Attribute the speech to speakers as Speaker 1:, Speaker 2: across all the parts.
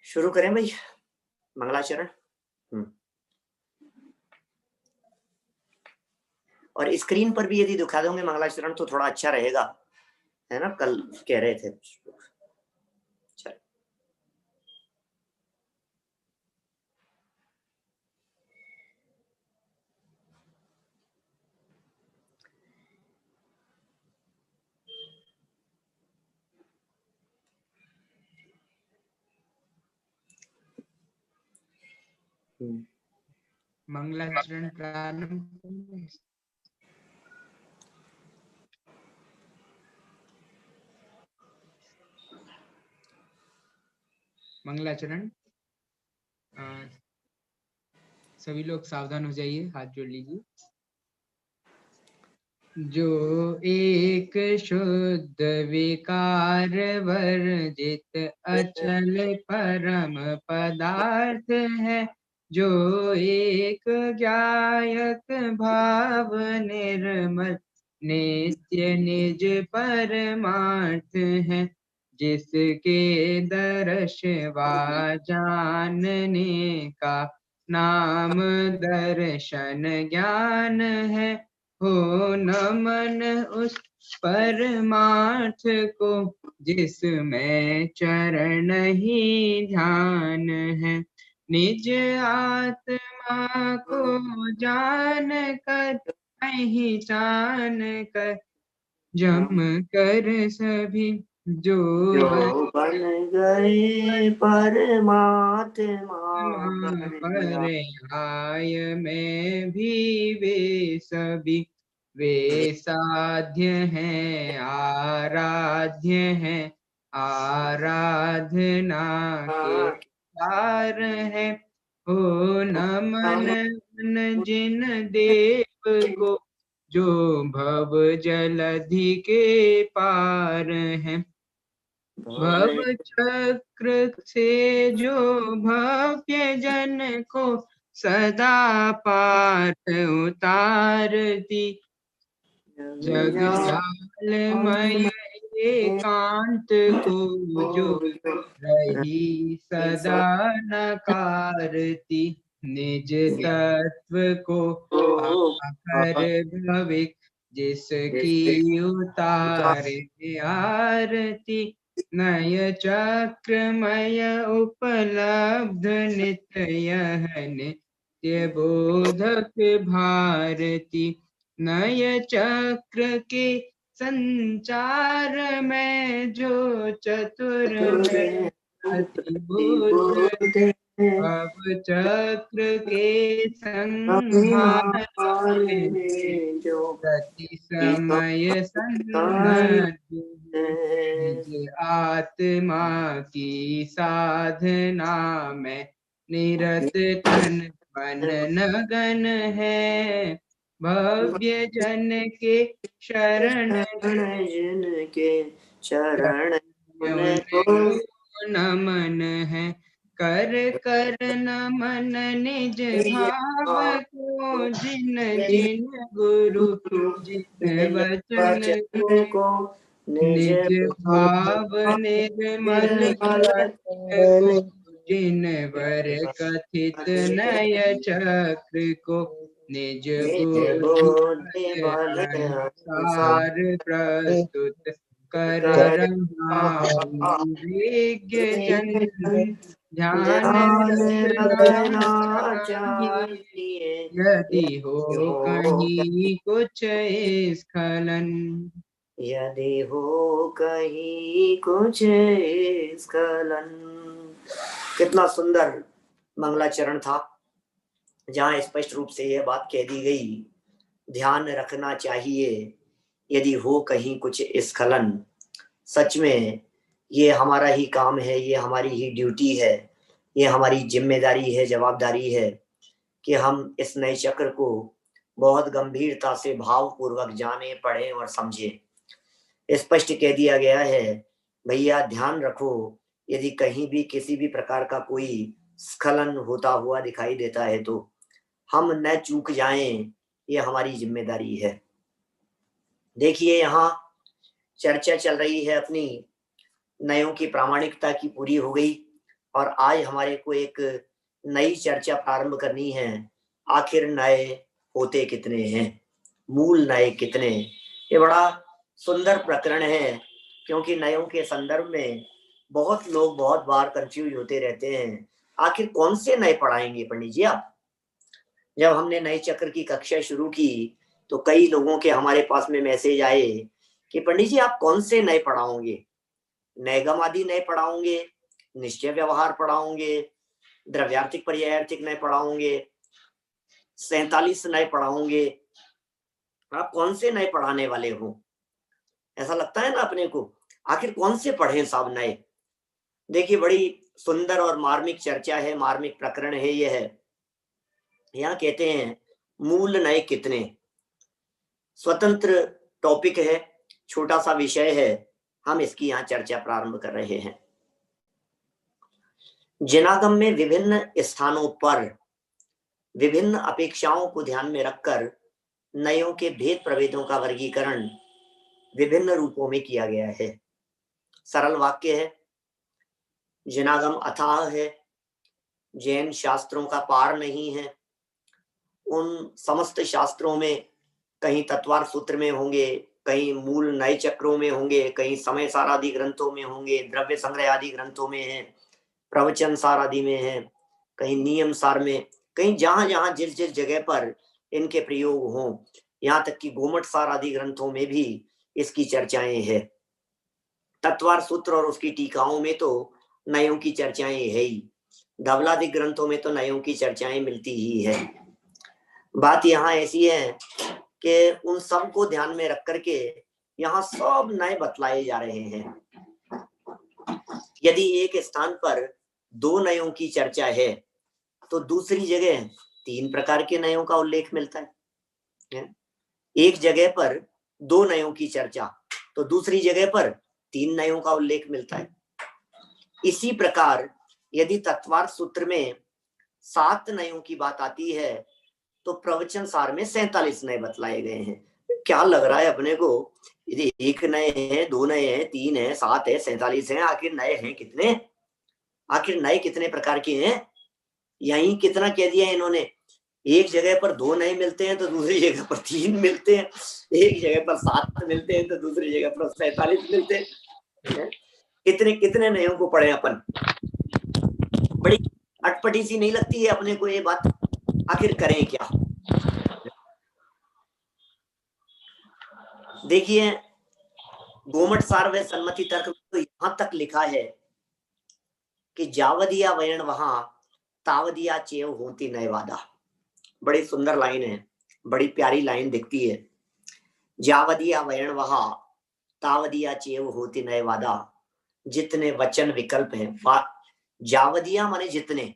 Speaker 1: शुरू करें भाई मंगलाचरण। हम्म। और स्क्रीन पर भी यदि दिखा दोगे मंगलाचरण तो थोड़ा अच्छा रहेगा, है ना? कल कह रहे थे। चल
Speaker 2: मंगलाचरण प्रारंभ। मंगलाचरण। सभी लोग सावधान हो जाइए, हाथ जोड़ लीजिए। जो एक शुद्ध विकार वर्जित अचल परम पदार्थ है, जो एक ज्ञायक भाव निर्मल नित्य निज परमार्थ है, जिसके दर्श वा जानने का नाम दर्शन ज्ञान है। हो नमन उस परमार्थ को जिसमें चरण ही ध्यान है, निज आत्मा को जान कर पहचान कर जम कर सभी जो
Speaker 1: बन गए परमात्मा
Speaker 2: पर आय में भी वे सभी वे साध्य हैं आराध्य हैं, आराधना के सार है। हो नमन जिन देव को जो भव जलधि के पार हैं, भव चक्र से जो भव्य जन को सदा पार उतारती, जग जालमय एकांत को जो रही सदा नकारती, निज तत्व को आकर भविक जिसकी उतारे आरती, नय चक्रमय उपलब्ध नित्य यह नित्य बोधक भारती, नय चक्र के संचार में जो चतुर है अतिबुद्ध, अब चक्र के संहार में
Speaker 1: जो
Speaker 2: प्रति समय सन्नद्ध निज आत्मा की साधना में निरत तन मन नगन है, भव्य जन के शरण
Speaker 1: जिनके चरण में तो
Speaker 2: नमन है, कर कर नमन निज भाव को जिन जिन गुरु जिन वचन
Speaker 1: को
Speaker 2: निज भाव निर्मल को जिन वर कथित नय चक्र को निज बुद्धि बल अनुसार प्रस्तुत कर रहा विज्ञ जन ध्यान रखना चाहिए, यदि हो कहीं कुछ स्खलन,
Speaker 1: यदि हो कहीं कुछ स्खलन। कितना सुंदर मंगलाचरण था, जहाँ स्पष्ट रूप से यह बात कह दी गई, ध्यान रखना चाहिए यदि हो कहीं कुछ स्खलन। सच में ये हमारा ही काम है, ये हमारी ही ड्यूटी है, ये हमारी जिम्मेदारी है, जवाबदारी है कि हम इस नए चक्र को बहुत गंभीरता से भावपूर्वक जाने, पढ़ें और समझें। स्पष्ट कह दिया गया है, भैया ध्यान रखो, यदि कहीं भी किसी भी प्रकार का कोई स्खलन होता हुआ दिखाई देता है तो हम न चूक जाएं, ये हमारी जिम्मेदारी है। देखिए यहाँ चर्चा चल रही है अपनी, नयों की प्रामाणिकता की पूरी हो गई और आज हमारे को एक नई चर्चा प्रारंभ करनी है। आखिर नए होते कितने हैं, मूल नए कितने। ये बड़ा सुंदर प्रकरण है, क्योंकि नयों के संदर्भ में बहुत लोग बहुत बार कंफ्यूज होते रहते हैं। आखिर कौन से नए पढ़ाएंगे पंडित जी आप? जब हमने नए चक्र की कक्षा शुरू की तो कई लोगों के हमारे पास में मैसेज आए कि पंडित जी आप कौन से नए पढ़ाओगे, नैगम आदि नए पढ़ाओगे, निश्चय व्यवहार पढ़ाओगे, द्रव्यार्थिक पर्यायार्थिक नए पढ़ाओगे, 47 नए पढ़ाओगे, आप कौन से नए पढ़ाने वाले हो? ऐसा लगता है ना अपने को, आखिर कौन से पढ़े साहब नए। देखिए बड़ी सुंदर और मार्मिक चर्चा है, मार्मिक प्रकरण है यह है। यहाँ कहते हैं मूल नए कितने, स्वतंत्र टॉपिक है, छोटा सा विषय है, हम इसकी यहाँ चर्चा प्रारंभ कर रहे हैं। जिनागम में विभिन्न स्थानों पर विभिन्न अपेक्षाओं को ध्यान में रखकर नयों के भेद प्रभेदों का वर्गीकरण विभिन्न रूपों में किया गया है। सरल वाक्य है, जिनागम अथाह है, जैन शास्त्रों का पार नहीं है। उन समस्त शास्त्रों में कहीं तत्वार सूत्र में होंगे, कहीं मूल नए चक्रों में होंगे, कहीं समय सार आदि ग्रंथों में होंगे, द्रव्य संग्रह आदि ग्रंथों में है, प्रवचन सार आदि में है, कहीं नियम सार में, कहीं जहां जहां जिस जिस जगह पर इनके प्रयोग हों, यहाँ तक कि गोमट सार आदि ग्रंथों में भी इसकी चर्चाएं है। तत्वार सूत्र और उसकी टीकाओं में तो नयों की चर्चाएं है ही, धवलादि ग्रंथों में तो नयों की चर्चाएं मिलती ही है। बात यहाँ ऐसी है कि उन सब को ध्यान में रख करके यहाँ सब नए बतलाए जा रहे हैं। यदि एक स्थान पर 2 नयों की चर्चा है तो दूसरी जगह 3 प्रकार के नयों का उल्लेख मिलता है। एक जगह पर 2 नयों की चर्चा तो दूसरी जगह पर 3 नयों का उल्लेख मिलता है। इसी प्रकार यदि तत्वार्थ सूत्र में 7 नयों की बात आती है तो प्रवचन सार में 47 नए बतलाए गए हैं। क्या लग रहा है अपने को, यदि 1 नए हैं, 2 नए हैं, 3 है, 7 है, 47 है, आखिर नए हैं कितने? आखिर नए कितने प्रकार के हैं? यही कितना कह दिया इन्होंने, एक जगह पर 2 नए मिलते हैं तो दूसरी जगह पर 3 मिलते हैं, एक जगह पर 7 मिलते हैं तो दूसरी जगह पर 47 मिलते हैं। कितने कितने नयों को पढ़े अपन? बड़ी अटपटी सी नहीं लगती है अपने को ये बात? आखिर करें क्या? देखिए गोमट सार व सन्मति तर्क तो यहां तक लिखा है कि जावदिया वयन वहां तावदिया चेव होती नए वादा। बड़ी सुंदर लाइन है, बड़ी प्यारी लाइन दिखती है। जावदिया वयन वहां तावदिया चेव होती नए वादा, जितने वचन विकल्प हैं, जावदिया माने जितने,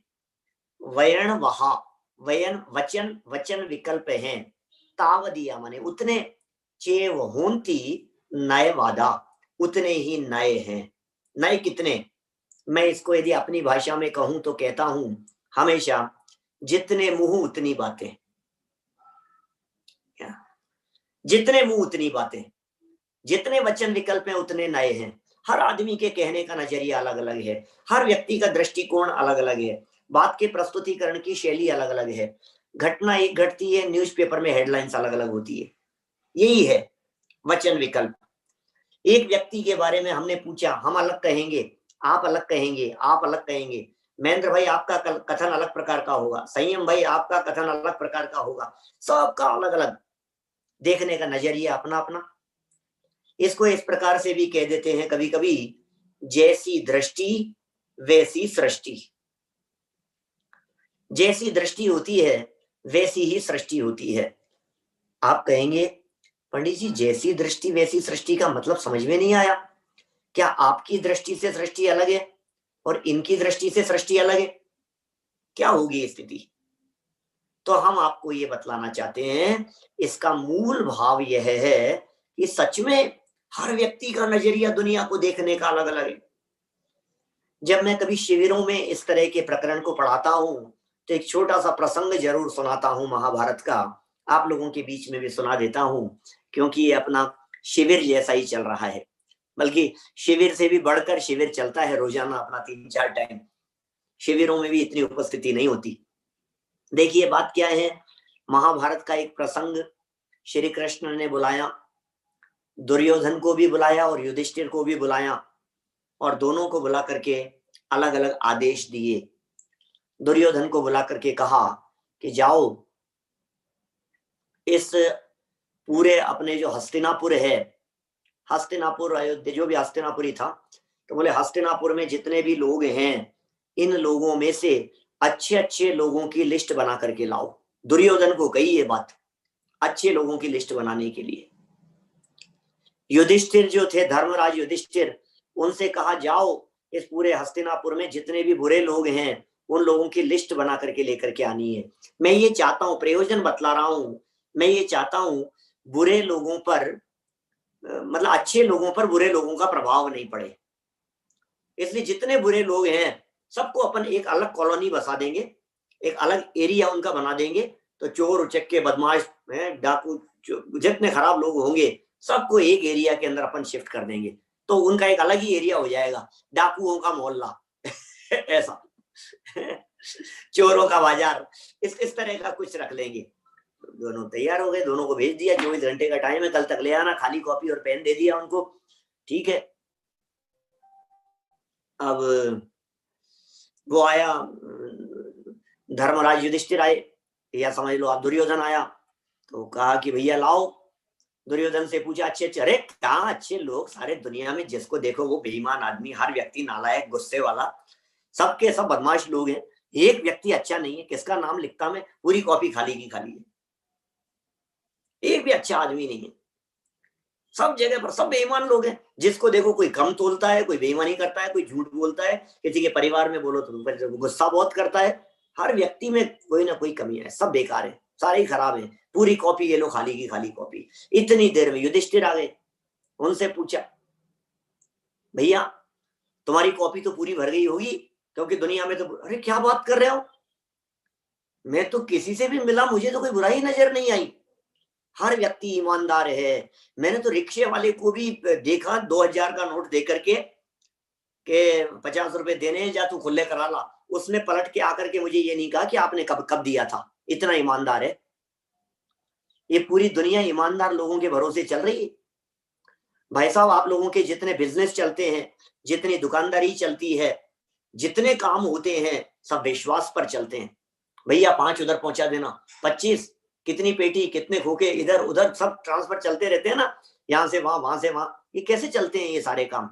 Speaker 1: वयन वहां, वयन वचन, वचन विकल्प हैं, तावदिया माने उतने, चेव होती नए वादा, उतने ही नए हैं। नए कितने? मैं इसको यदि अपनी भाषा में कहूं तो कहता हूं हमेशा, जितने मुंह उतनी बातें। जितने मुंह उतनी बातें, जितने वचन विकल्प हैं उतने नए हैं। हर आदमी के कहने का नजरिया अलग अलग है, हर व्यक्ति का दृष्टिकोण अलग अलग है, बात के प्रस्तुतिकरण की शैली अलग अलग है, घटना एक घटती है, न्यूज़पेपर में हेडलाइंस अलग अलग होती है। यही है वचन विकल्प। एक व्यक्ति के बारे में हमने पूछा, हम अलग कहेंगे, आप अलग कहेंगे, आप अलग कहेंगे, महेंद्र भाई आपका कथन अलग प्रकार का होगा, संयम भाई आपका कथन अलग प्रकार का होगा, सबका अलग अलग देखने का नजरिया अपना अपना। इसको इस प्रकार से भी कह देते हैं कभी कभी, जैसी दृष्टि वैसी सृष्टि। जैसी दृष्टि होती है वैसी ही सृष्टि होती है। आप कहेंगे पंडित जी जैसी दृष्टि वैसी सृष्टि का मतलब समझ में नहीं आया, क्या आपकी दृष्टि से सृष्टि अलग है और इनकी दृष्टि से सृष्टि अलग है? क्या होगी स्थिति? तो हम आपको ये बतलाना चाहते हैं, इसका मूल भाव यह है कि सच में हर व्यक्ति का नजरिया दुनिया को देखने का अलग अलग है। जब मैं कभी शिविरों में इस तरह के प्रकरण को पढ़ाता हूं तो एक छोटा सा प्रसंग जरूर सुनाता हूं महाभारत का, आप लोगों के बीच में भी सुना देता हूं, क्योंकि ये अपना शिविर जैसा ही चल रहा है, बल्कि शिविर से भी बढ़कर शिविर चलता है रोजाना अपना 3-4 टाइम। शिविरों में भी इतनी उपस्थिति नहीं होती। देखिए बात क्या है, महाभारत का एक प्रसंग श्री कृष्ण ने बुलाया, दुर्योधन को भी बुलाया और युधिष्ठिर को भी बुलाया, और दोनों को बुला करके अलग अलग आदेश दिए। दुर्योधन को बुला करके कहा कि जाओ इस पूरे अपने जो हस्तिनापुर है, हस्तिनापुर अयोध्या जो भी हस्तिनापुरी था, तो बोले हस्तिनापुर में जितने भी लोग हैं इन लोगों में से अच्छे अच्छे लोगों की लिस्ट बना करके लाओ। दुर्योधन को कही ये बात, अच्छे लोगों की लिस्ट बनाने के लिए। युधिष्ठिर जो थे, धर्मराज युधिष्ठिर, उनसे कहा जाओ इस पूरे हस्तिनापुर में जितने भी बुरे लोग हैं उन लोगों की लिस्ट बना करके लेकर के आनी है। मैं ये चाहता हूं, प्रयोजन बतला रहा हूं, मैं ये चाहता हूं बुरे लोगों पर, मतलब अच्छे लोगों पर बुरे लोगों का प्रभाव नहीं पड़े, इसलिए जितने बुरे लोग हैं सबको अपन एक अलग कॉलोनी बसा देंगे, एक अलग एरिया उनका बना देंगे, तो चोर उचक्के बदमाश डाकू जितने खराब लोग होंगे सबको एक एरिया के अंदर अपन शिफ्ट कर देंगे, तो उनका एक अलग ही एरिया हो जाएगा, डाकुओं का मोहल्ला ऐसा चोरों का बाजार, इस तरह का कुछ रख लेंगे। दोनों तैयार हो गए, दोनों को भेज दिया, 24 घंटे का टाइम है, कल तक ले आना, खाली कॉपी और पेन दे दिया उनको, ठीक है। अब वो आया, धर्मराज युधिष्ठिर आए, या समझ लो आप दुर्योधन आया, तो कहा कि भैया लाओ। दुर्योधन से पूछा अच्छे अच्छे, अरे क्या अच्छे लोग, सारे दुनिया में जिसको देखो वो बेईमान आदमी, हर व्यक्ति नालायक गुस्से वाला, सबके सब बदमाश लोग हैं, एक व्यक्ति अच्छा नहीं है, किसका नाम लिखता मैं, पूरी कॉपी खाली की खाली है, एक भी अच्छा आदमी नहीं है, सब जगह पर सब बेईमान लोग हैं, जिसको देखो कोई कम तोलता है, कोई बेईमानी करता है, कोई झूठ बोलता है, किसी के परिवार में बोलो तो गुस्सा बहुत करता है, हर व्यक्ति में कोई ना कोई कमी है, सब बेकार है, सारे ही खराब है, पूरी कॉपी ये लो खाली की खाली कॉपी। इतनी देर में युधिष्ठिर आ गए, उनसे पूछा भैया तुम्हारी कॉपी तो पूरी भर गई होगी, क्योंकि दुनिया में तो, अरे क्या बात कर रहे हो, मैं तो किसी से भी मिला, मुझे तो कोई बुराई नजर नहीं आई, हर व्यक्ति ईमानदार है, मैंने तो रिक्शे वाले को भी देखा 2000 का नोट दे करके के 50 रुपए देने, जा तू खुले करा ला, उसने पलट के आकर के मुझे ये नहीं कहा कि आपने कब कब दिया था, इतना ईमानदार है। ये पूरी दुनिया ईमानदार लोगों के भरोसे चल रही है भाई साहब। आप लोगों के जितने बिजनेस चलते हैं, जितनी दुकानदारी चलती है, जितने काम होते हैं, सब विश्वास पर चलते हैं। भैया 5 उधर पहुंचा देना, 25, कितनी पेटी, कितने खोखे, इधर उधर सब ट्रांसफर चलते रहते हैं ना, यहां से वहां से वहां, ये कैसे चलते हैं ये सारे काम,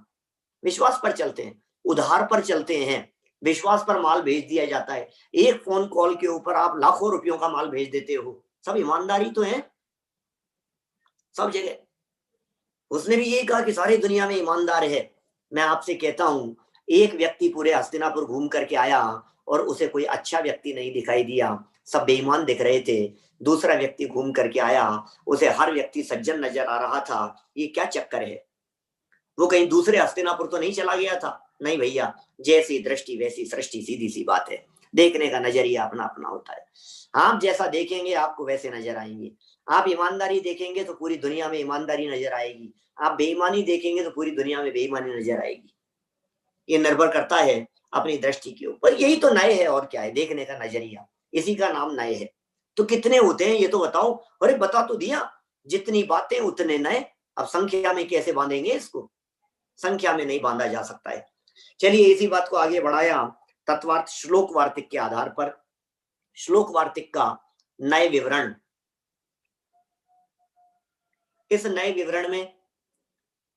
Speaker 1: विश्वास पर चलते हैं, उधार पर चलते हैं, विश्वास पर माल भेज दिया जाता है, एक फोन कॉल के ऊपर आप लाखों रुपयों का माल भेज देते हो, सब ईमानदारी तो है सब जगह। उसने भी यही कहा कि सारी दुनिया में ईमानदार है। मैं आपसे कहता हूं, एक व्यक्ति पूरे हस्तिनापुर घूम करके आया और उसे कोई अच्छा व्यक्ति नहीं दिखाई दिया, सब बेईमान दिख रहे थे। दूसरा व्यक्ति घूम करके आया, उसे हर व्यक्ति सज्जन नजर आ रहा था, ये क्या चक्कर है, वो कहीं दूसरे हस्तिनापुर तो नहीं चला गया था? नहीं भैया, जैसी दृष्टि वैसी सृष्टि, सीधी सी बात है, देखने का नजरिया अपना अपना होता है, आप जैसा देखेंगे आपको वैसे नजर आएंगे। आप ईमानदारी देखेंगे तो पूरी दुनिया में ईमानदारी नजर आएगी, आप बेईमानी देखेंगे तो पूरी दुनिया में बेईमानी नजर आएगी। ये निर्भर करता है अपनी दृष्टि के ऊपर, यही तो नए है और क्या है, देखने का नजरिया, इसी का नाम नए है। तो कितने होते हैं ये तो बताओ, अरे बता तो दिया, जितनी बातें उतने नए। अब संख्या में कैसे बांधेंगे इसको, संख्या में नहीं बांधा जा सकता है। चलिए इसी बात को आगे बढ़ाया तत्वार्थ श्लोक वार्तिक के आधार पर। श्लोक वार्तिक का नए विवरण, इस नए विवरण में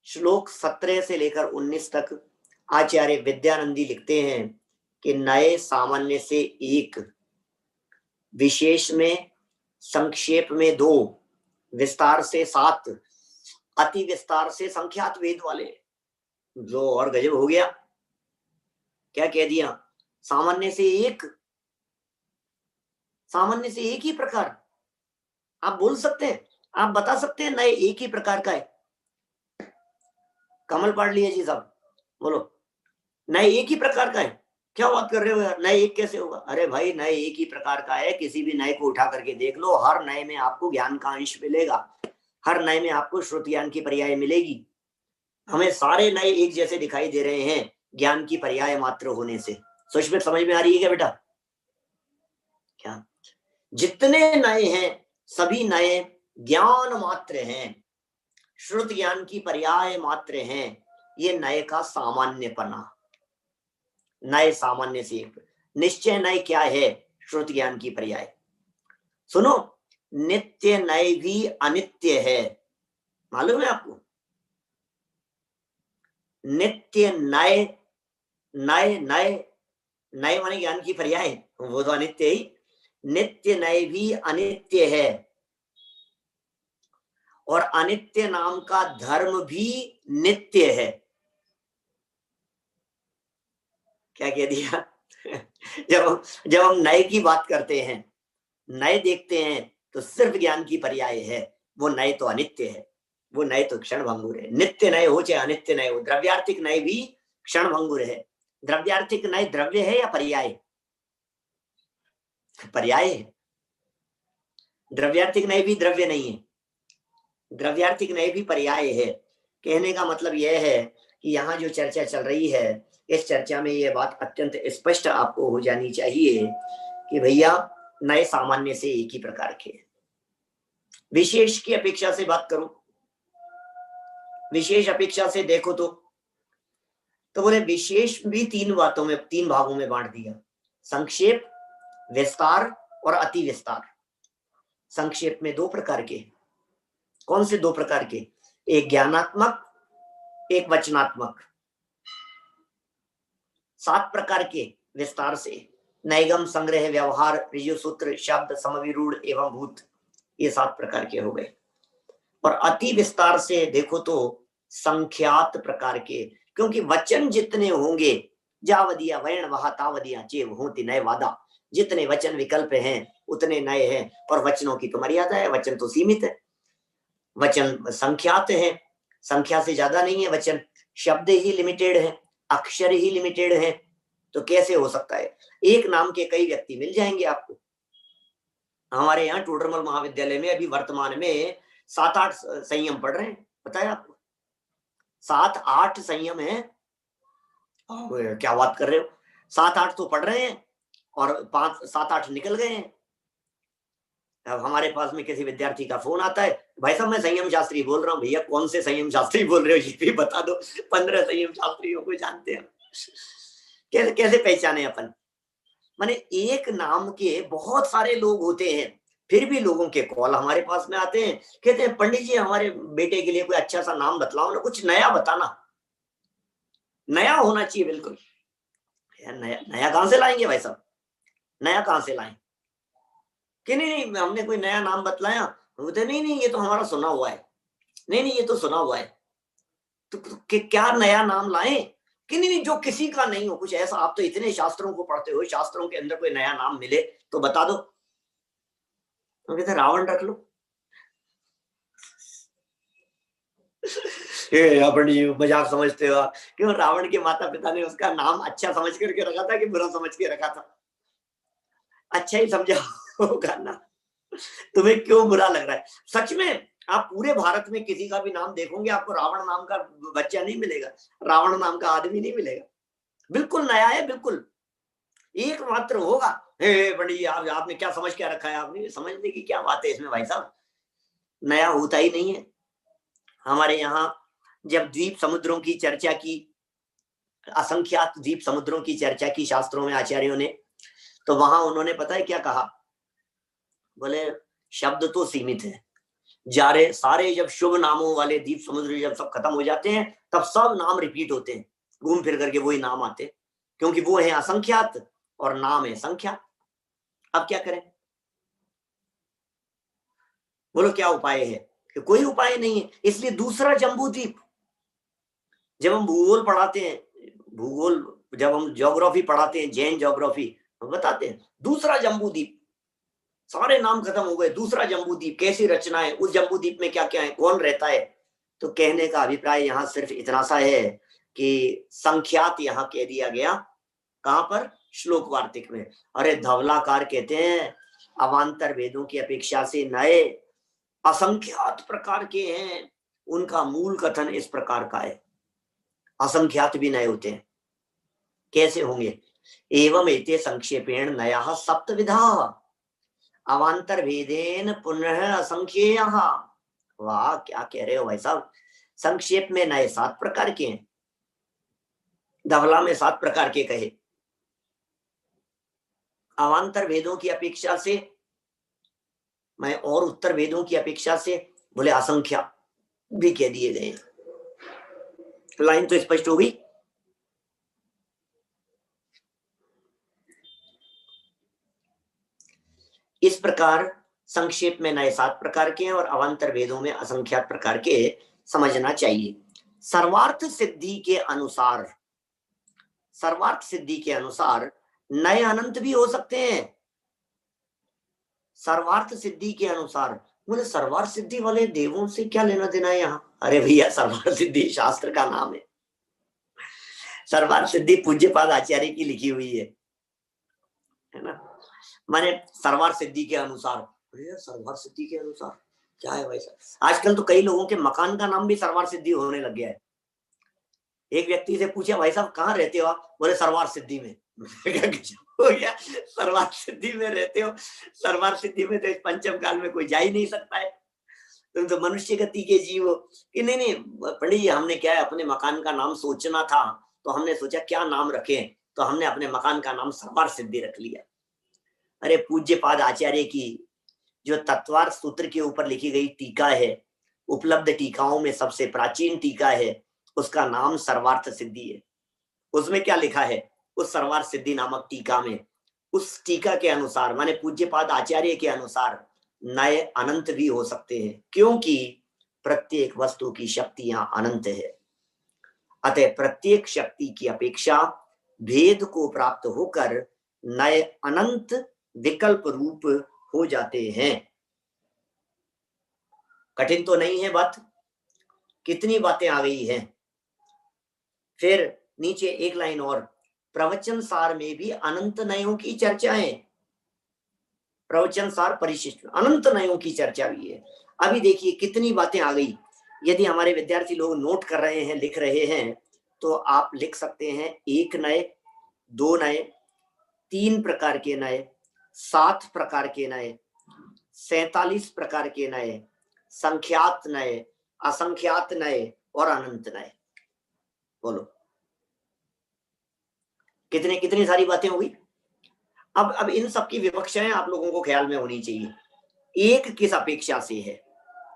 Speaker 1: श्लोक 17 से लेकर 19 तक आचार्य विद्यानंदी लिखते हैं कि नए सामान्य से 1, विशेष में, संक्षेप में 2, विस्तार से 7, अति विस्तार से संख्यात वेद वाले। जो और गजब हो गया, क्या कह दिया, सामान्य से 1, सामान्य से 1 ही प्रकार। आप बोल सकते हैं, आप बता सकते हैं नए 1 ही प्रकार का है? कमल पढ़ लिए जी साहब, बोलो नए 1 ही प्रकार का है? क्या बात कर रहे हो यार, नए 1 कैसे होगा? अरे भाई नए 1 ही प्रकार का है, किसी भी नए को उठा करके देख लो, हर नए में आपको ज्ञान का अंश मिलेगा, हर नए में आपको श्रुति ज्ञान की पर्याय मिलेगी। हमें सारे नए एक जैसे दिखाई दे रहे हैं ज्ञान की पर्याय मात्र होने से, सुष्मित समझ में आ रही है क्या बेटा? क्या जितने नए हैं सभी नए ज्ञान मात्र हैं, श्रुत ज्ञान की पर्याय मात्र हैं। ये नए का सामान्यपना, नए सामान्य से निश्चय नए क्या है? श्रुत ज्ञान की पर्याय। सुनो, नित्य नए भी अनित्य है, मालूम है आपको? नित्य नए, नए नए नए माने ज्ञान की पर्याय, वो तो अनित्य ही। नित्य नए भी अनित्य है, और अनित्य नाम का धर्म भी नित्य है। क्या कह दिया? जब हम नए की बात करते हैं, नए देखते हैं, तो सिर्फ ज्ञान की पर्याय है। वो नए तो अनित्य है, वो नए तो क्षण भंगुर है। नित्य नए हो चाहे अनित्य नए हो, द्रव्यार्थिक नए भी क्षण भंगुर है। द्रव्यार्थिक नए द्रव्य है या पर्याय? पर्याय है। द्रव्यार्थिक नए भी द्रव्य नहीं है, द्रव्यार्थिक नए भी पर्याय है। कहने का मतलब यह है कि यहाँ जो चर्चा चल रही है, इस चर्चा में यह बात अत्यंत स्पष्ट आपको हो जानी चाहिए कि भैया नए सामान्य से एक ही प्रकार के। विशेष की अपेक्षा से बात करूं, विशेष अपेक्षा से देखो तो बोले विशेष भी तीन बातों में, तीन भागों में बांट दिया। संक्षेप, विस्तार और अति विस्तार। संक्षेप में दो प्रकार के। कौन से दो प्रकार के? एक ज्ञानात्मक, एक वचनात्मक। 7 प्रकार के विस्तार से। नैगम, संग्रह, व्यवहार, ऋजु सूत्र, शब्द, समविरूढ़ एवं भूत, ये 7 प्रकार के हो गए। और अति विस्तार से देखो तो संख्यात प्रकार के, क्योंकि वचन जितने होंगे, जावदिया वर्ण वहा तावदिया चेव होती नए वादा, जितने वचन विकल्प हैं उतने नए हैं। और वचनों की तो मर्यादा है, वचन तो सीमित है, वचन संख्यात है, संख्या से ज्यादा नहीं है वचन। शब्द ही लिमिटेड है, अक्षर ही लिमिटेड है। तो कैसे हो सकता है? एक नाम के कई व्यक्ति मिल जाएंगे आपको। हमारे यहाँ टोडरमल महाविद्यालय में अभी वर्तमान में 7-8 संयम पढ़ रहे हैं, पता है आपको? 7-8 संयम है। क्या बात कर रहे हो? 7-8 तो पढ़ रहे हैं और 5-7-8 निकल गए हैं। अब हमारे पास में किसी विद्यार्थी का फोन आता है, भाई साहब मैं संयम शास्त्री बोल रहा हूँ। भैया कौन से संयम शास्त्री बोल रहे हो ये भी बता दो। 15 संयम शास्त्रियों को जानते हैं। कैसे कैसे पहचाने अपन? माने एक नाम के बहुत सारे लोग होते हैं, फिर भी लोगों के कॉल हमारे पास में आते हैं, कहते हैं पंडित जी हमारे बेटे के लिए कोई अच्छा सा नाम बतलाओ ना, कुछ नया बताना, नया होना चाहिए बिल्कुल। नया नया कहां से लाएंगे भाई साहब? नया कहां से लाएं? कि नहीं हमने कोई नया नाम बतलाया, बोलते नहीं ये तो हमारा सुना हुआ है। नहीं ये तो सुना हुआ है। तो क्या नया नाम लाएं? कि नहीं जो किसी का नहीं हो, कुछ ऐसा। आप तो इतने शास्त्रों को पढ़ते हो, शास्त्रों के अंदर कोई नया नाम मिले तो बता दो। तो कहते रावण रख लो। पंडित जी मजाक समझते हो आप? क्यों? रावण के माता पिता ने उसका नाम अच्छा समझ करके रखा था कि बुरा समझ के रखा था? अच्छा ही समझा होगा ना। तुम्हें क्यों बुरा लग रहा है? सच में आप पूरे भारत में किसी का भी नाम देखोगे, आपको रावण नाम का बच्चा नहीं मिलेगा, रावण नाम का आदमी नहीं मिलेगा। बिल्कुल नया है, बिल्कुल एकमात्र होगा। पंडित जी आपने क्या समझ क्या रखा है? आपने समझने की क्या बात है इसमें भाई साहब? नया होता ही नहीं है। हमारे यहाँ जब द्वीप समुद्रों की चर्चा की, असंख्यात द्वीप समुद्रों की चर्चा की शास्त्रों में आचार्यों ने, तो वहां उन्होंने पता है क्या कहा? बोले शब्द तो सीमित है, जारे सारे जब शुभ नामों वाले द्वीप समुद्र जब सब खत्म हो जाते हैं, तब सब नाम रिपीट होते हैं, घूम फिर करके वही नाम आते, क्योंकि वो है असंख्यात और नाम है संख्या। अब क्या करें? बोलो क्या उपाय है? कि कोई उपाय नहीं है। इसलिए दूसरा जम्बू द्वीप, जब हम भूगोल पढ़ाते हैं, भूगोल जब हम ज्योग्राफी पढ़ाते हैं, जैन ज्योग्राफी, तो बताते हैं दूसरा जम्बू द्वीप, सारे नाम खत्म हो गए, दूसरा जम्बू द्वीप कैसी रचना है, उस जम्बू द्वीप में क्या क्या है, कौन रहता है। तो कहने का अभिप्राय यहाँ सिर्फ इतना सा है कि संख्यात यहाँ कह दिया गया। कहां पर? श्लोक वार्तिक में। अरे धवलाकार कहते हैं अवान्तर वेदों की अपेक्षा से नए असंख्यात प्रकार के हैं। उनका मूल कथन इस प्रकार का है, असंख्यात भी नए होते हैं। कैसे होंगे? एवं एते संक्षेपेण नयः सप्तविधा अवान्तर भेदेन पुनः असंख्येयः। वाह, क्या कह रहे हो भाई साहब। संक्षेप में नए 7 प्रकार के हैं, धवला में 7 प्रकार के कहे। अवान्तर भेदों की अपेक्षा से मैं और उत्तर भेदों की अपेक्षा से बोले असंख्या भी कह दिए गए। लाइन तो स्पष्ट हो गई। इस प्रकार संक्षेप में नए 7 प्रकार के हैं और अवान्तर भेदों में असंख्यात प्रकार के समझना चाहिए। सर्वार्थ सिद्धि के अनुसार, सर्वार्थ सिद्धि के अनुसार नए अनंत भी हो सकते हैं। सर्वार्थ सिद्धि के अनुसार, बोले सर्वार्थ सिद्धि वाले देवों से क्या लेना देना है यहाँ। अरे भैया, सर्वार्थ सिद्धि शास्त्र का नाम है। सर्वार्थ सिद्धि पूज्यपाद आचार्य की लिखी हुई है ना। माने सर्वार्थ सिद्धि के अनुसार, अरे सर्वार्थ सिद्धि के अनुसार क्या है भाई साहब। आजकल तो कई लोगों के मकान का नाम भी सर्वार्थ सिद्धि होने लग गया है। एक व्यक्ति से पूछा, भाई साहब कहाँ रहते हो आप, बोले सर्वार्थ सिद्धि में। हो गया, सर्वार्थ सिद्धि में रहते हो। सर्वार्थ सिद्धि में तो इस पंचम काल में कोई जा ही नहीं सकता है, तुम तो मनुष्य गति के जीव हो। कि नहीं नहीं पंडित जी, हमने क्या है, अपने मकान का नाम सोचना था तो हमने सोचा क्या नाम रखें, तो हमने अपने मकान का नाम सर्वार्थ सिद्धि रख लिया। अरे पूज्यपाद आचार्य की जो तत्वार्थ सूत्र के ऊपर लिखी गई टीका है, उपलब्ध टीकाओं में सबसे प्राचीन टीका है, उसका नाम सर्वार्थ सिद्धि है। उसमें क्या लिखा है, उस सर्वार्थ सिद्धि नामक टीका में, उस टीका के अनुसार माने पूज्यपाद आचार्य के अनुसार नए अनंत भी हो सकते हैं, क्योंकि प्रत्येक वस्तु की शक्तियां अनंत है। अतः प्रत्येक शक्ति की अपेक्षा भेद को प्राप्त होकर नए अनंत विकल्प रूप हो जाते हैं। कठिन तो नहीं है बात, कितनी बातें आ गई हैं। फिर नीचे एक लाइन और, प्रवचन सार में भी अनंत नयों की चर्चा है। प्रवचन सार परिशिष्ट अनंत नयों की चर्चा भी है। अभी देखिए कितनी बातें आ गई। यदि हमारे विद्यार्थी लोग नोट कर रहे हैं, लिख रहे हैं, तो आप लिख सकते हैं 1 नए, 2 नए, 3 प्रकार के नए, 7 प्रकार के नए, 47 प्रकार के नए, संख्यात नए, असंख्यात नए और अनंत नए। बोलो कितने कितनी सारी बातें हो गई। अब इन सब की विवक्षाएं आप लोगों को ख्याल में होनी चाहिए, एक किस अपेक्षा से है,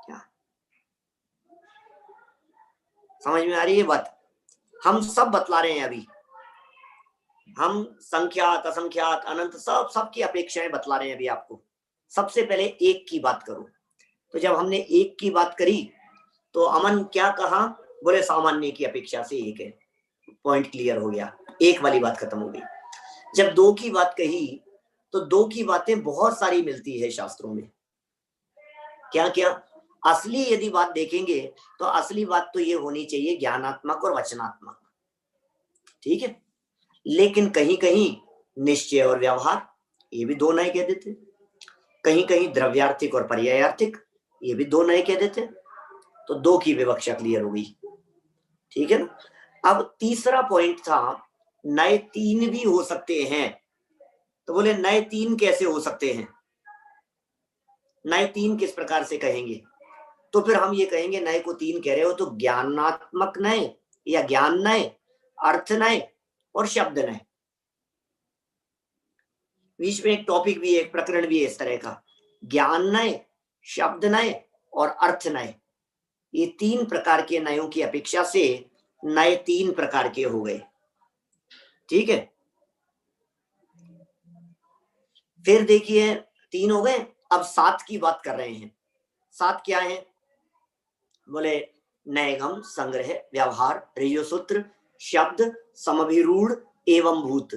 Speaker 1: क्या समझ में आ रही है बात। हम सब बतला रहे हैं अभी, हम संख्यात असंख्यात अनंत सब की अपेक्षाएं बतला रहे हैं अभी आपको। सबसे पहले एक की बात करो, तो जब हमने एक की बात करी तो अमन क्या कहा, बोले सामान्य की अपेक्षा से एक है। पॉइंट क्लियर हो गया, एक वाली बात खत्म हो गई। जब 2 की बात कही तो 2 की बातें बहुत सारी मिलती है शास्त्रों में। क्या क्या असली यदि बात देखेंगे तो असली बात तो ये होनी चाहिए ज्ञानात्मक और वचनात्मक, ठीक है। लेकिन कहीं कहीं निश्चय और व्यवहार, ये भी 2 नए कह देते। कहीं कहीं द्रव्यार्थिक और पर्यायार्थिक, ये भी 2 नए कह देते। तो 2 की विवक्षा क्लियर हो गई, ठीक है ना। अब तीसरा पॉइंट था नए 3 भी हो सकते हैं। तो बोले नए 3 कैसे हो सकते हैं, नए 3 किस प्रकार से कहेंगे। तो फिर हम ये कहेंगे नए को 3 कह रहे हो तो ज्ञानात्मक नए या ज्ञान नए, अर्थ नए और शब्द नए। बीच में एक टॉपिक भी है, एक प्रकरण भी है इस तरह का, ज्ञान नए, शब्द नए और अर्थ नए। ये 3 प्रकार के नयों की अपेक्षा से नए 3 प्रकार के हो गए, ठीक है। फिर देखिए 3 हो गए, अब 7 की बात कर रहे हैं। 7 क्या है, बोले नयगम, संग्रह, व्यवहार, ऋजुसूत्र, शब्द, समभिरूढ़ एवं भूत।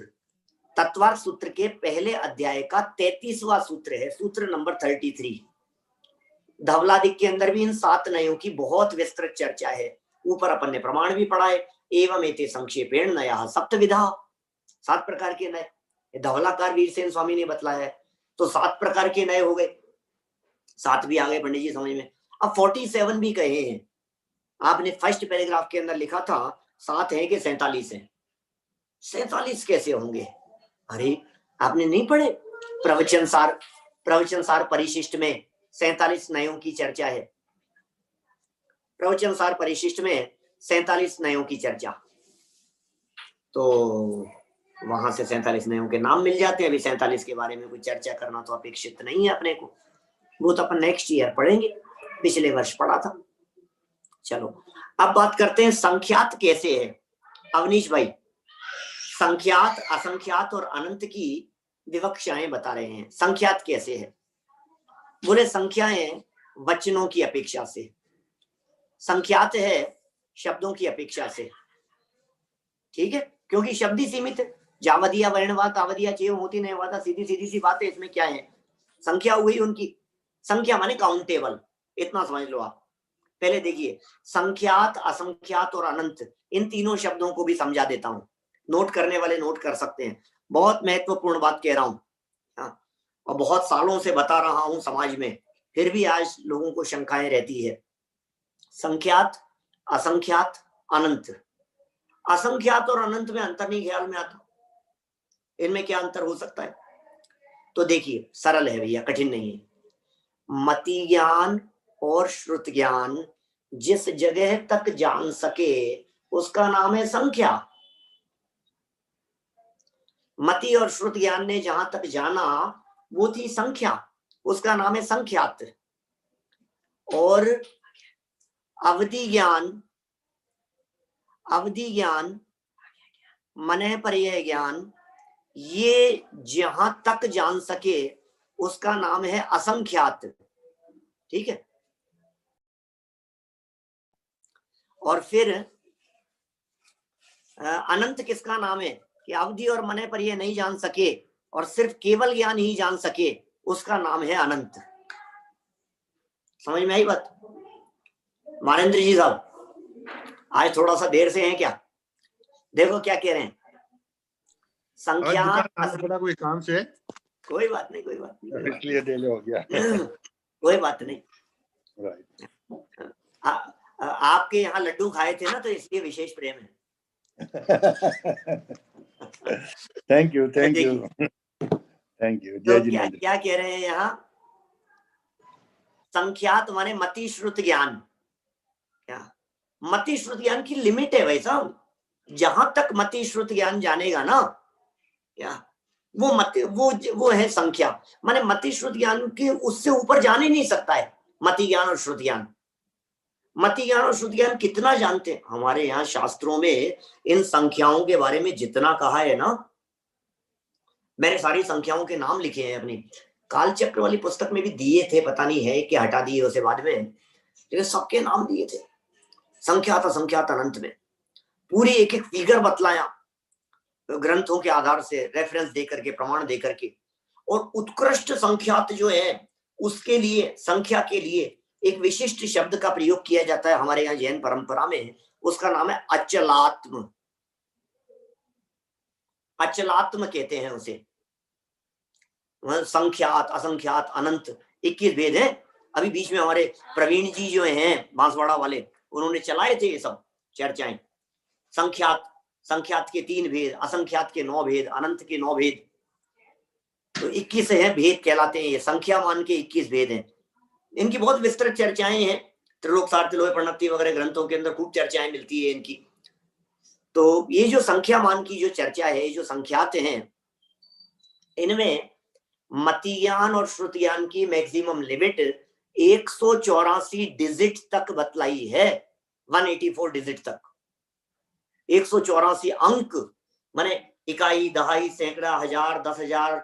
Speaker 1: तत्वार्थ सूत्र के पहले अध्याय का 33वां सूत्र है, सूत्र नंबर 33। धवलादिक के अंदर भी इन 7 नयों की बहुत विस्तृत चर्चा है। ऊपर अपन ने प्रमाण भी पढ़ा है, एवं एते संक्षेपेण नयः सप्तविधा, 7 प्रकार के नए धवलाकार वीरसेन स्वामी ने बतलाया है। तो 7 प्रकार के नए हो गए, 7 भी आ गए पंडित जी समझ में। अब 47 भी कहे हैं, आपने फर्स्ट पैराग्राफ के अंदर लिखा था 7 है कि 47 है, 47 कैसे होंगे। अरे आपने नहीं पढ़े? प्रवचन सार परिशिष्ट में 47 नयों की चर्चा है। प्रवचन सार परिशिष्ट में 47 नयों की चर्चा, तो वहां से 47 नयों के नाम मिल जाते हैं। अभी 47 के बारे में कोई चर्चा करना तो अपेक्षित नहीं है अपने को, वो तो अपन नेक्स्ट ईयर पढ़ेंगे, पिछले वर्ष पढ़ा था। चलो अब बात करते हैं संख्यात कैसे है। अवनीश भाई, संख्यात, असंख्यात और अनंत की विवक्षाएं बता रहे हैं। संख्यात कैसे है? बोले संख्याएं वचनों की अपेक्षा से, संख्यात है शब्दों की अपेक्षा से। ठीक है, क्योंकि शब्द ही सीमित है। जावदिया वर्णवा तावदिया चेव होती नहीं वाता, सीधी सीधी सी बात है। इसमें क्या है? संख्या हुई उनकी। संख्या माने काउंटेबल, इतना समझ लो आप। पहले देखिए, संख्यात, असंख्यात और अनंत, इन तीनों शब्दों को भी समझा देता हूं। नोट करने वाले नोट कर सकते हैं, बहुत महत्वपूर्ण बात कह रहा हूं। हाँ, और बहुत सालों से बता रहा हूं समाज में, फिर भी आज लोगों को शंकाएं रहती है। संख्यात, असंख्यात, अनंत। असंख्यात और अनंत में अंतर नहीं ख्याल में आता। इनमें क्या अंतर हो सकता है? तो देखिए, सरल है भैया, कठिन नहीं है। मति ज्ञान और श्रुत ज्ञान जिस जगह तक जान सके उसका नाम है संख्या। मति और श्रुत ज्ञान ने जहां तक जाना वो थी संख्या, उसका नाम है संख्यात। और अवधि ज्ञान, मनः पर्यय ज्ञान, ये जहां तक जान सके उसका नाम है असंख्यात। ठीक है, और फिर अनंत किसका नाम है? कि अवधि और मनः पर्यय नहीं जान सके और सिर्फ केवल ज्ञान ही जान सके, उसका नाम है अनंत। समझ में आई बात? मानेंद्र जी साहब, आज थोड़ा सा देर से हैं क्या? देखो क्या कह रहे हैं। संख्या,
Speaker 3: कोई काम से,
Speaker 1: कोई बात नहीं, कोई बात नहीं,
Speaker 3: इसलिए डिले हो गया।
Speaker 1: कोई बात नहीं।
Speaker 3: राइट,
Speaker 1: आपके यहाँ लड्डू खाए थे ना, तो इसलिए विशेष प्रेम है।
Speaker 3: Thank you, thank you, thank you.
Speaker 1: तो क्या कह रहे हैं यहाँ? संख्यात माने मति श्रुत ज्ञान। क्या मति श्रुत ज्ञान की लिमिट है भाई साहब? जहां तक मति श्रुत ज्ञान जानेगा ना, क्या वो मति, वो है संख्या। माने मति श्रुत ज्ञान के उससे ऊपर जान ही नहीं सकता है मति ज्ञान और श्रुत ज्ञान। मति ज्ञान और श्रुत ज्ञान कितना जानते हैं? हमारे यहाँ शास्त्रों में इन संख्याओं के बारे में जितना कहा है ना, मैंने सारी संख्याओं के नाम लिखे हैं अपनी कालचक्र वाली पुस्तक में भी दिए थे, पता नहीं है कि हटा दिए उसे बाद में, लेकिन सबके नाम दिए थे। संख्यात, असंख्यात, अनंत में पूरी एक एक फिगर बतलाया ग्रंथों के आधार से, रेफरेंस देकर के, प्रमाण देकर के। और उत्कृष्ट संख्यात जो है उसके लिए, संख्या के लिए एक विशिष्ट शब्द का प्रयोग किया जाता है हमारे यहाँ जैन परंपरा में, उसका नाम है अचलात्म। अचलात्म कहते हैं उसे। संख्यात, असंख्यात, अनंत 21 भेद हैं। अभी बीच में हमारे प्रवीण जी जो हैं बांसवाड़ा वाले, उन्होंने चलाए थे ये सब चर्चाएं। संख्यात के 3 भेद, असंख्यात के 9 भेद, अनंत के 9 भेद, तो 21 है भेद कहलाते हैं ये। संख्या मान के 21 भेद हैं। इनकी बहुत विस्तृत चर्चाएं हैं, त्रिलोकसार, तिलोय प्रणति वगैरह ग्रंथों के अंदर खूब चर्चाएं मिलती है इनकी। तो ये जो संख्या मान की जो चर्चा है, जो संख्यात हैं, इनमें मति ज्ञान और श्रुत ज्ञान की मैक्सिमम लिमिट 184 डिजिट तक बतलाई है। 184 डिजिट तक, 184 अंक, माने इकाई, दहाई, सैकड़ा, हजार, 10,000,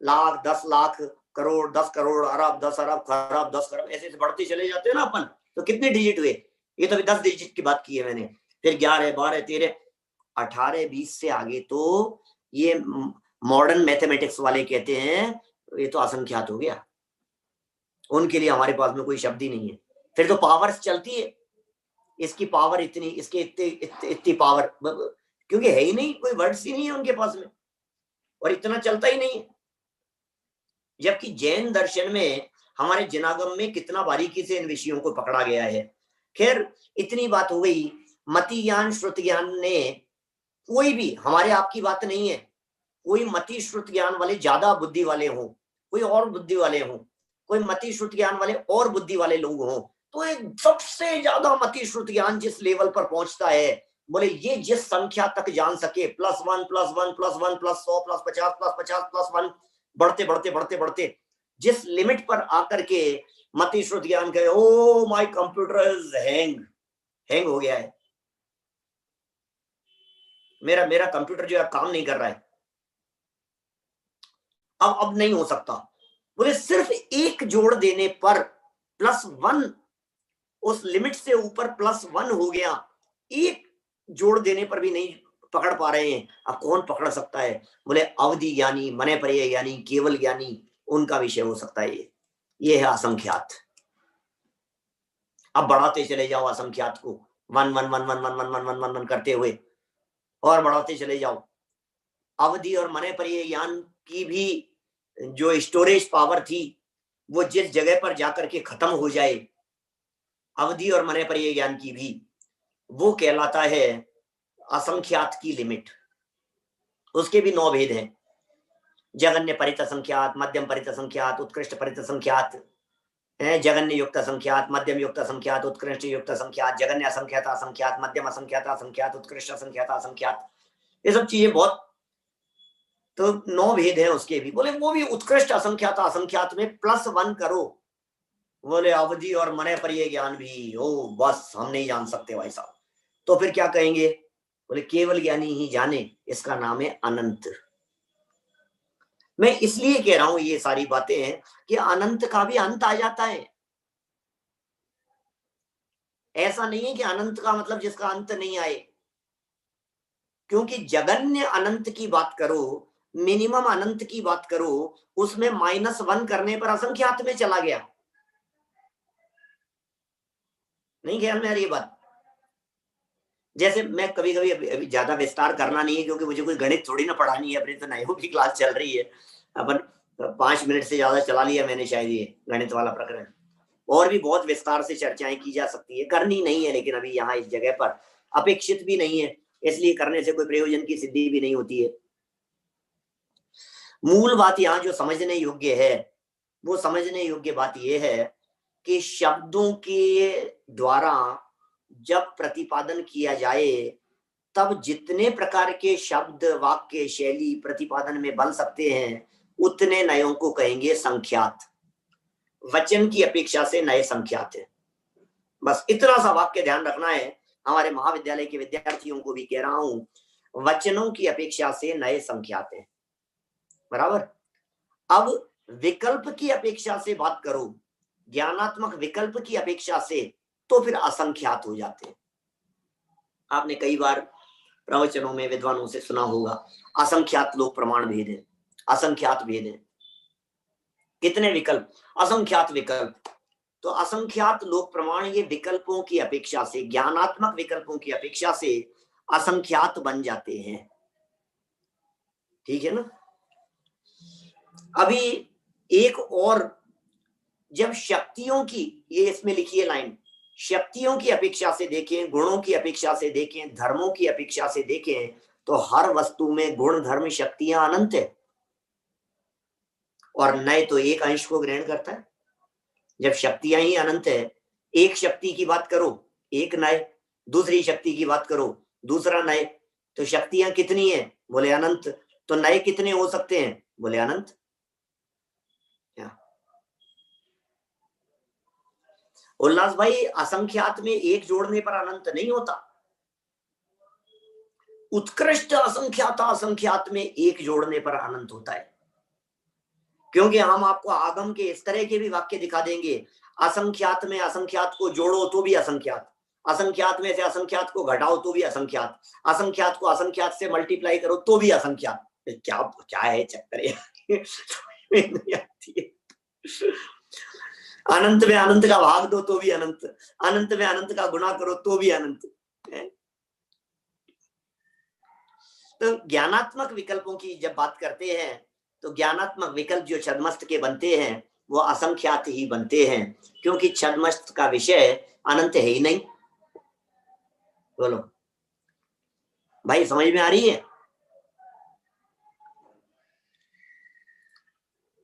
Speaker 1: लाख, 10 लाख, करोड़, 10 करोड़, अरब, 10 अरब, खरब, 10 खरब, ऐसे ऐसे बढ़ते चले जाते हैं ना अपन। तो कितने डिजिट हुए? ये तो अभी 10 डिजिट की बात की है मैंने। फिर 11, 12, 13, 18, 20 से आगे तो ये मॉडर्न मैथमेटिक्स वाले कहते हैं ये तो असंख्यात हो गया। उनके लिए हमारे पास में कोई शब्द ही नहीं है। फिर तो पावर्स चलती है, इसकी पावर इतनी, इसके इतनी पावर, क्योंकि है ही नहीं, कोई वर्ड्स ही नहीं है उनके पास में, और इतना चलता ही नहीं है। जबकि जैन दर्शन में, हमारे जनागम में कितना बारीकी से इन विषयों को पकड़ा गया है। खैर, इतनी बात हो गई। मति ज्ञान, श्रुत ज्ञान ने कोई भी, हमारे आपकी बात नहीं है, कोई मति श्रुत ज्ञान वाले ज्यादा बुद्धि वाले हों, कोई और बुद्धि वाले हों, कोई मति श्रुत ज्ञान वाले और बुद्धि वाले लोग हों, तो एक सबसे ज्यादा मति श्रुत ज्ञान जिस लेवल पर पहुंचता है, बोले ये जिस संख्या तक जान सके, +1 +1 +1 +100 +50 +50 +1, बढ़ते बढ़ते बढ़ते बढ़ते जिस लिमिट पर आकर के मति श्रुत ज्ञान कहे, oh my computer is hang हो गया है, मेरा कंप्यूटर जो है काम नहीं कर रहा है, अब नहीं हो सकता। बोले सिर्फ एक जोड़ देने पर +1, उस लिमिट से ऊपर +1 हो गया, एक जोड़ देने पर भी नहीं पकड़ पा रहे हैं। अब कौन पकड़ सकता है? बोले अवधि ज्ञानी, मने पर्याय ज्ञानी, केवल ज्ञानी, उनका विषय हो सकता है ये है असंख्यात। अब बढ़ाते चले जाओ असंख्यात को, 1 1 1 1 1 1 1 1 1 करते हुए और बढ़ाते चले जाओ। अवधि और मने पर्याय ज्ञान की भी जो स्टोरेज पावर थी, वो जिस जगह पर जाकर के खत्म हो जाए, अवधि और मने पर्याय ज्ञान की भी, वो कहलाता है असंख्यात की लिमिट। उसके भी 9 भेद हैं, जगन्य परित संख्यात, मध्यम परित संख्यात, उत्कृष्ट परित संख्यात, जगन्य युक्त संख्यात, मध्यम युक्त संख्यात, उत्कृष्ट युक्त संख्यात, जगन्य असंख्यात असंख्यात, मध्यम असंख्यात असंख्यात, उत्कृष्ट असंख्यात असंख्यात, ये सब चीजें बहुत, तो 9 भेद हैं उसके भी। बोले वो भी उत्कृष्ट असंख्यात असंख्यात में +1 करो, बोले अवधि और मने पर्याय ज्ञान भी हो, बस हम नहीं जान सकते भाई साहब, तो फिर क्या कहेंगे? बोले केवल ज्ञानी ही जाने, इसका नाम है अनंत। मैं इसलिए कह रहा हूं ये सारी बातें हैं कि अनंत का भी अंत आ जाता है। ऐसा नहीं है कि अनंत का मतलब जिसका अंत नहीं आए, क्योंकि जगन्य अनंत की बात करो, मिनिमम अनंत की बात करो, उसमें -1 करने पर असंख्यात में चला गया। नहीं ख्याल में आ रही है बात? जैसे मैं कभी कभी, अभी ज्यादा विस्तार करना नहीं है क्योंकि मुझे कोई गणित थोड़ी ना पढ़ानी है, अपनी तो नयों की क्लास चल रही है, अपन 5 मिनट से ज्यादा चला लिया मैंने शायद ये गणित वाला प्रकरण। और भी बहुत विस्तार से चर्चाएं की जा सकती है, करनी नहीं है, लेकिन अभी यहाँ इस जगह पर अपेक्षित भी नहीं है, इसलिए करने से कोई प्रयोजन की सिद्धि भी नहीं होती है। मूल बात यहाँ जो समझने योग्य है, वो समझने योग्य बात यह है कि शब्दों के द्वारा जब प्रतिपादन किया जाए, तब जितने प्रकार के शब्द, वाक्य, शैली प्रतिपादन में बन सकते हैं, उतने नयों को कहेंगे संख्यात। वचन की अपेक्षा से नए संख्यात है। बस इतना सा वाक्य ध्यान रखना है। हमारे महाविद्यालय के विद्यार्थियों को भी कह रहा हूं, वचनों की अपेक्षा से नए संख्यात है, बराबर। अब विकल्प की अपेक्षा से बात करो, ज्ञानात्मक विकल्प की अपेक्षा से, तो फिर असंख्यात हो जाते हैं। आपने कई बार प्रवचनों में विद्वानों से सुना होगा, असंख्यात लोक प्रमाण भेद है, असंख्यात भेद है। कितने विकल्प? असंख्यात विकल्प। तो असंख्यात लोक प्रमाण ये विकल्पों की अपेक्षा से, ज्ञानात्मक विकल्पों की अपेक्षा से असंख्यात बन जाते हैं, ठीक है ना। अभी एक और, जब शक्तियों की, ये इसमें लिखिए लाइन, शक्तियों की अपेक्षा से देखें, गुणों की अपेक्षा से देखें, धर्मों की अपेक्षा से देखें, तो हर वस्तु में गुण, धर्म, शक्तियां अनंत है, और नए तो एक अंश को ग्रहण करता है। जब शक्तियां ही अनंत है, एक शक्ति की बात करो, एक नए, दूसरी शक्ति की बात करो, दूसरा नए, तो शक्तियां कितनी है? बोले अनंत। तो नए कितने हो सकते हैं? बोले अनंत। उल्लास भाई, असंख्यात में एक जोड़ने पर अनंत नहीं होता, उत्कृष्ट असंख्यात असंख्यात में एक जोड़ने पर अनंत होता है। क्योंकि हम आपको आगम के इस तरह के भी वाक्य दिखा देंगे, असंख्यात में असंख्यात को जोड़ो तो भी असंख्यात, असंख्यात में से असंख्यात को घटाओ तो भी असंख्यात, असंख्यात को असंख्यात से मल्टीप्लाई करो तो भी असंख्यात। क्या क्या है चक्कर अनंत में अनंत का भाग दो तो भी अनंत, अनंत में अनंत का गुणा करो तो भी अनंत। तो ज्ञानात्मक विकल्पों की जब बात करते हैं, तो ज्ञानात्मक विकल्प जो छद्मस्त के बनते हैं, वो असंख्यात ही बनते हैं, क्योंकि छद्मस्त का विषय अनंत है ही नहीं। बोलो भाई, समझ में आ रही है?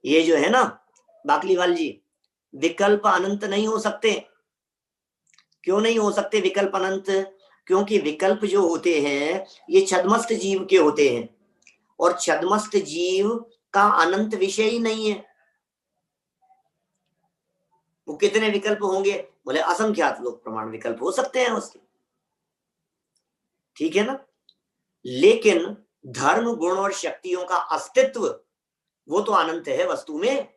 Speaker 1: ये जो है ना बाकलीवाल जी, विकल्प अनंत नहीं हो सकते। क्यों नहीं हो सकते विकल्प अनंत? क्योंकि विकल्प जो होते हैं ये छद्मस्त जीव के होते हैं, और छद्मस्त जीव का अनंत विषय ही नहीं है। वो कितने विकल्प होंगे? बोले असंख्यात लोग प्रमाण विकल्प हो सकते हैं उसके, ठीक है ना। लेकिन धर्म गुण और शक्तियों का अस्तित्व वो तो अनंत है वस्तु में।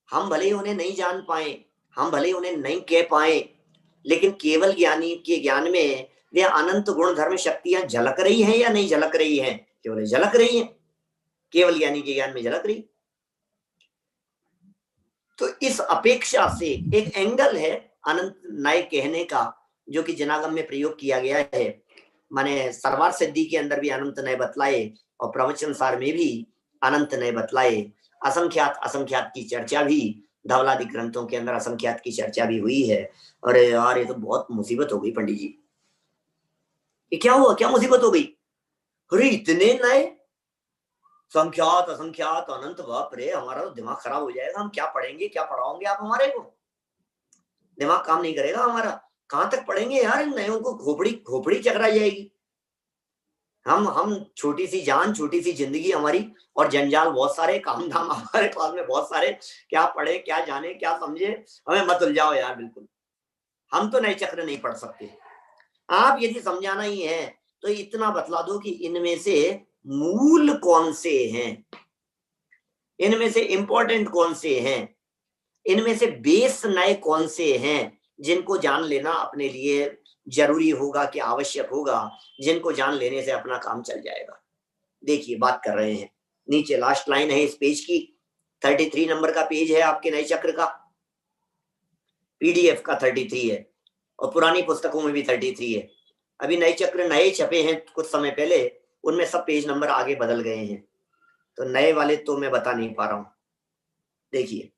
Speaker 1: हम भले ही उन्हें नहीं जान पाए, हम भले ही उन्हें नहीं कह पाए, लेकिन केवल ज्ञानी के ज्ञान में वे अनंत गुण धर्म शक्तियां झलक रही हैं या नहीं झलक रही हैं? केवल झलक रही हैं, केवल ज्ञानी के ज्ञान में झलक रही। तो इस अपेक्षा से एक एंगल है अनंत न्याय कहने का, जो कि जनागम में प्रयोग किया गया है। माने सर्वार सिद्धि के अंदर भी अनंत न्याय बतलाए, और प्रवचन सार में भी अनंत न्याय बतलाए। असंख्यात असंख्यात की चर्चा भी धवलादि ग्रंथों के अंदर असंख्यात की चर्चा भी हुई है। अरे यार, ये तो बहुत मुसीबत हो गई पंडित जी। ये क्या हुआ? क्या मुसीबत हो गई? अरे इतने नए संख्यात असंख्यात अनंत, बाप रे, हमारा तो दिमाग खराब हो जाएगा। हम क्या पढ़ेंगे, क्या पढ़ाओगे आप हमारे को? दिमाग काम नहीं करेगा हमारा। कहां तक पढ़ेंगे यार इन नयों को? खोपड़ी खोपड़ी चकरा जाएगी। हम छोटी सी जान, छोटी सी जिंदगी हमारी, और जंजाल बहुत सारे, काम धाम हमारे पास में बहुत सारे। क्या पढ़े, क्या जाने, क्या समझे? हमें मत उलझाओ यार बिल्कुल। हम तो नए चक्र नहीं पढ़ सकते। आप यदि समझाना ही है तो इतना बतला दो कि इनमें से मूल कौन से हैं, इनमें से इंपॉर्टेंट कौन से हैं, इनमें से बेस नए कौन से हैं, जिनको जान लेना अपने लिए जरूरी होगा कि आवश्यक होगा, जिनको जान लेने से अपना काम चल जाएगा। देखिए बात कर रहे हैं, नीचे लास्ट लाइन है इस पेज की, 33 नंबर का पेज है आपके नए चक्र का, पीडीएफ का 33 है, और पुरानी पुस्तकों में भी 33 है। अभी नए चक्र नए छपे हैं कुछ समय पहले, उनमें सब पेज नंबर आगे बदल गए हैं, तो नए वाले तो मैं बता नहीं पा रहा हूं। देखिए,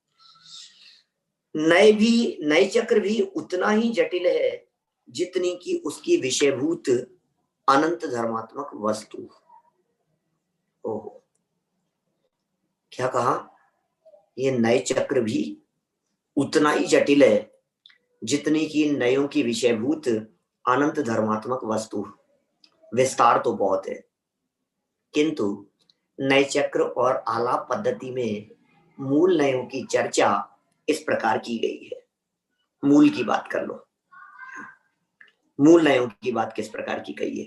Speaker 1: नए चक्र भी उतना ही जटिल है जितनी कि उसकी विषयभूत अनंत धर्मात्मक वस्तु। ओहो, क्या कहा? ये नए चक्र भी उतना ही जटिल है जितनी कि नयों की विषयभूत अनंत धर्मात्मक वस्तु। विस्तार तो बहुत है, किंतु नए चक्र और आलाप पद्धति में मूल नयों की चर्चा इस प्रकार की गई है। मूल की बात कर लो, मूल नयों की बात किस प्रकार की गई है।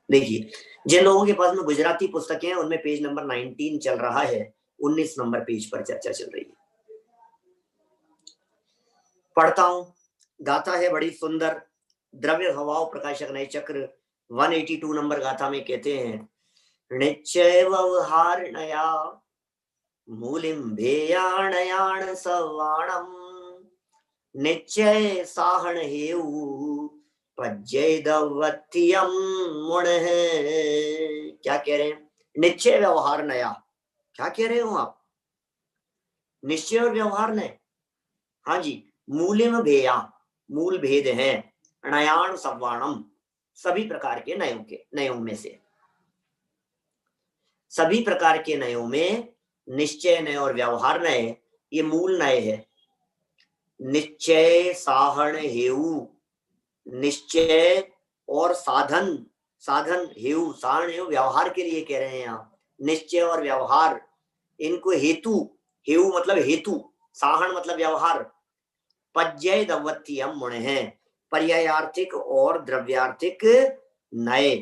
Speaker 1: देखिए, जिन लोगों के पास में गुजराती पुस्तकें हैं उनमें पेज नंबर 19 चल रहा है, 19 नंबर पेज पर चर्चा चल रही है। पढ़ता हूं, गाथा है बड़ी सुंदर, द्रव्य स्वभाव प्रकाशक नए चक्र 182 नंबर गाथा में कहते हैं, निश्चय व्यवहार नया मूलिम भेयाणयाण सवाणम निश्चय साहण हेऊ पज्जैदवत्यम मुण है। क्या कह रहे हैं? निश्चय व्यवहार नया। क्या कह रहे हो आप? निश्चय और व्यवहार नए? हाँ जी, मूलिम भेया, मूल भेद है, नयाण सवाणम, सभी प्रकार के नयों में से, सभी प्रकार के नयों में निश्चय नय और व्यवहार नय ये मूल नय है। निश्चय साहण हेऊ, निश्चय और साधन, साधन हेऊ, साहण हेऊ व्यवहार के लिए कह रहे हैं आप। निश्चय और व्यवहार, इनको हेतु, हेऊ मतलब हेतु, साहण मतलब व्यवहार, पज्जय दवत्यम मुण है, पर्यायार्थिक और द्रव्यार्थिक नए,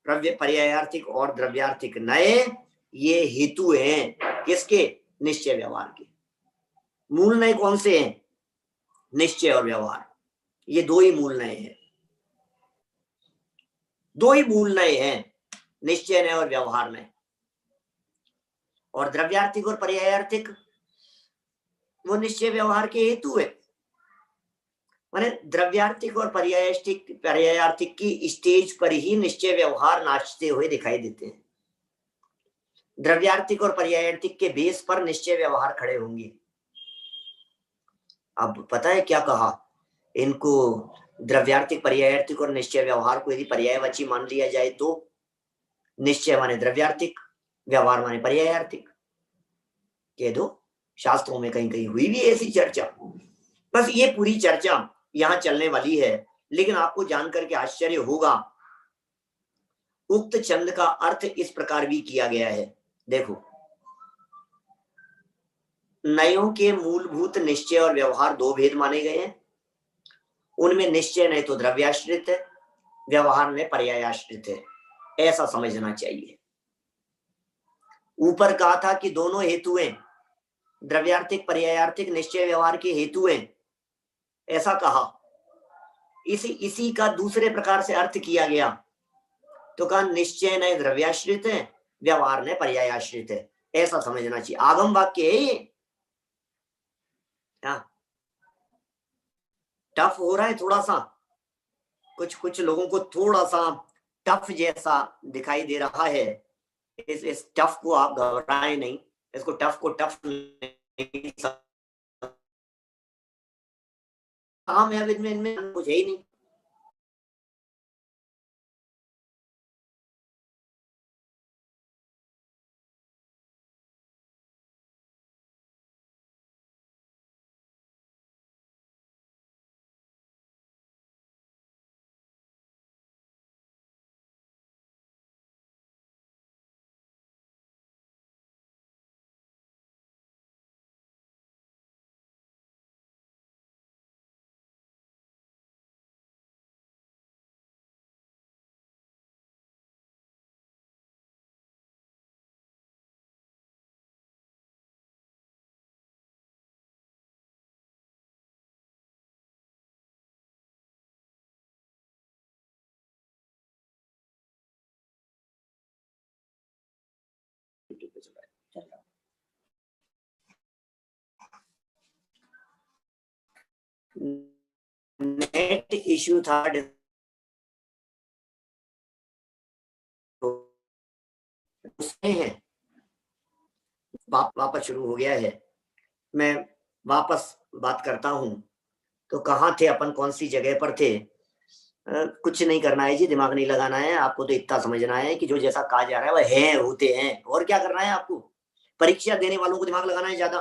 Speaker 1: पर्यायार्थिक और द्रव्यार्थिक नए ये हेतु हैं किसके? निश्चय व्यवहार के। मूल नए कौन से हैं? निश्चय और व्यवहार, ये दो ही मूल नए हैं, दो ही मूल नए हैं, निश्चय नए और व्यवहार नए। और द्रव्यार्थिक और पर्यायार्थिक वो निश्चय व्यवहार के हेतु है। माने द्रव्यार्थिक और पर्यायार्थिक की स्टेज पर ही निश्चय व्यवहार नाचते हुए दिखाई देते हैं। द्रव्यार्थिक और पर्यायार्थिक के बेस पर निश्चय व्यवहार खड़े होंगे। अब पता है क्या कहा? इनको द्रव्यार्थिक, पर्यायार्थिक और निश्चय व्यवहार को यदि पर्यायवाची मान लिया जाए तो निश्चय माने द्रव्यार्थिक व्यवहार माने पर्यायार्थिक। कह दो, शास्त्रों में कहीं कहीं हुई भी ऐसी चर्चा। बस ये पूरी चर्चा यहां चलने वाली है, लेकिन आपको जानकर के आश्चर्य होगा, उक्त छंद का अर्थ इस प्रकार भी किया गया है। देखो, नयों के मूलभूत निश्चय और व्यवहार दो भेद माने गए हैं। उनमें निश्चय नहीं तो द्रव्याश्रित है, व्यवहार में पर्यायाश्रित है, ऐसा समझना चाहिए। ऊपर कहा था कि दोनों हेतुएं, द्रव्यार्थिक पर्यायार्थिक निश्चय व्यवहार के हेतुएं, ऐसा कहा। इसी का दूसरे प्रकार से अर्थ किया गया, तो कहा निश्चय न द्रव्याश्रित है, व्यवहार ने पर्यायाश्रित है, ऐसा समझना चाहिए। आगम वाक्य है ये। टफ हो रहा है थोड़ा सा, कुछ लोगों को थोड़ा सा टफ जैसा दिखाई दे रहा है। इस टफ को आप घबराएं नहीं, इसको टफ को टफ नहीं, काम है इनमें कुछ है ही नहीं। नेट इश्यू था, है वापस शुरू हो गया है। मैं वापस बात करता हूं। तो कहाँ थे अपन, कौन सी जगह पर थे? कुछ नहीं करना है जी, दिमाग नहीं लगाना है आपको, तो इतना समझना है कि जो जैसा कहा जा रहा है वह है, होते हैं, और क्या करना है आपको? परीक्षा देने वालों को दिमाग लगाना है ज्यादा।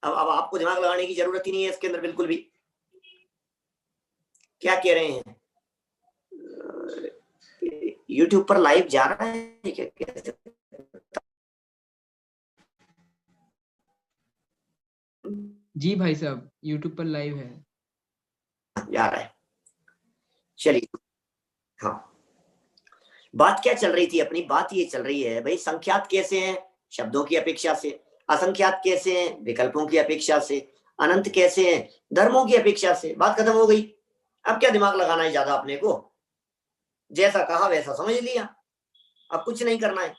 Speaker 1: अब आपको दिमाग लगाने की जरूरत ही नहीं है इसके अंदर बिल्कुल भी। क्या कह रहे हैं? YouTube पर लाइव जा रहा है क्या? कैसे?
Speaker 2: जी भाई साहब, YouTube पर लाइव है।
Speaker 1: जा रहा है, चलिए। हाँ, बात क्या चल रही थी अपनी? बात ये चल रही है भाई, संख्यात कैसे हैं? शब्दों की अपेक्षा से। असंख्यात कैसे हैं? विकल्पों की अपेक्षा से। अनंत कैसे हैं? धर्मों की अपेक्षा से। बात खत्म हो गई। अब क्या दिमाग लगाना है ज्यादा अपने को? जैसा कहा वैसा समझ लिया, अब कुछ नहीं करना है।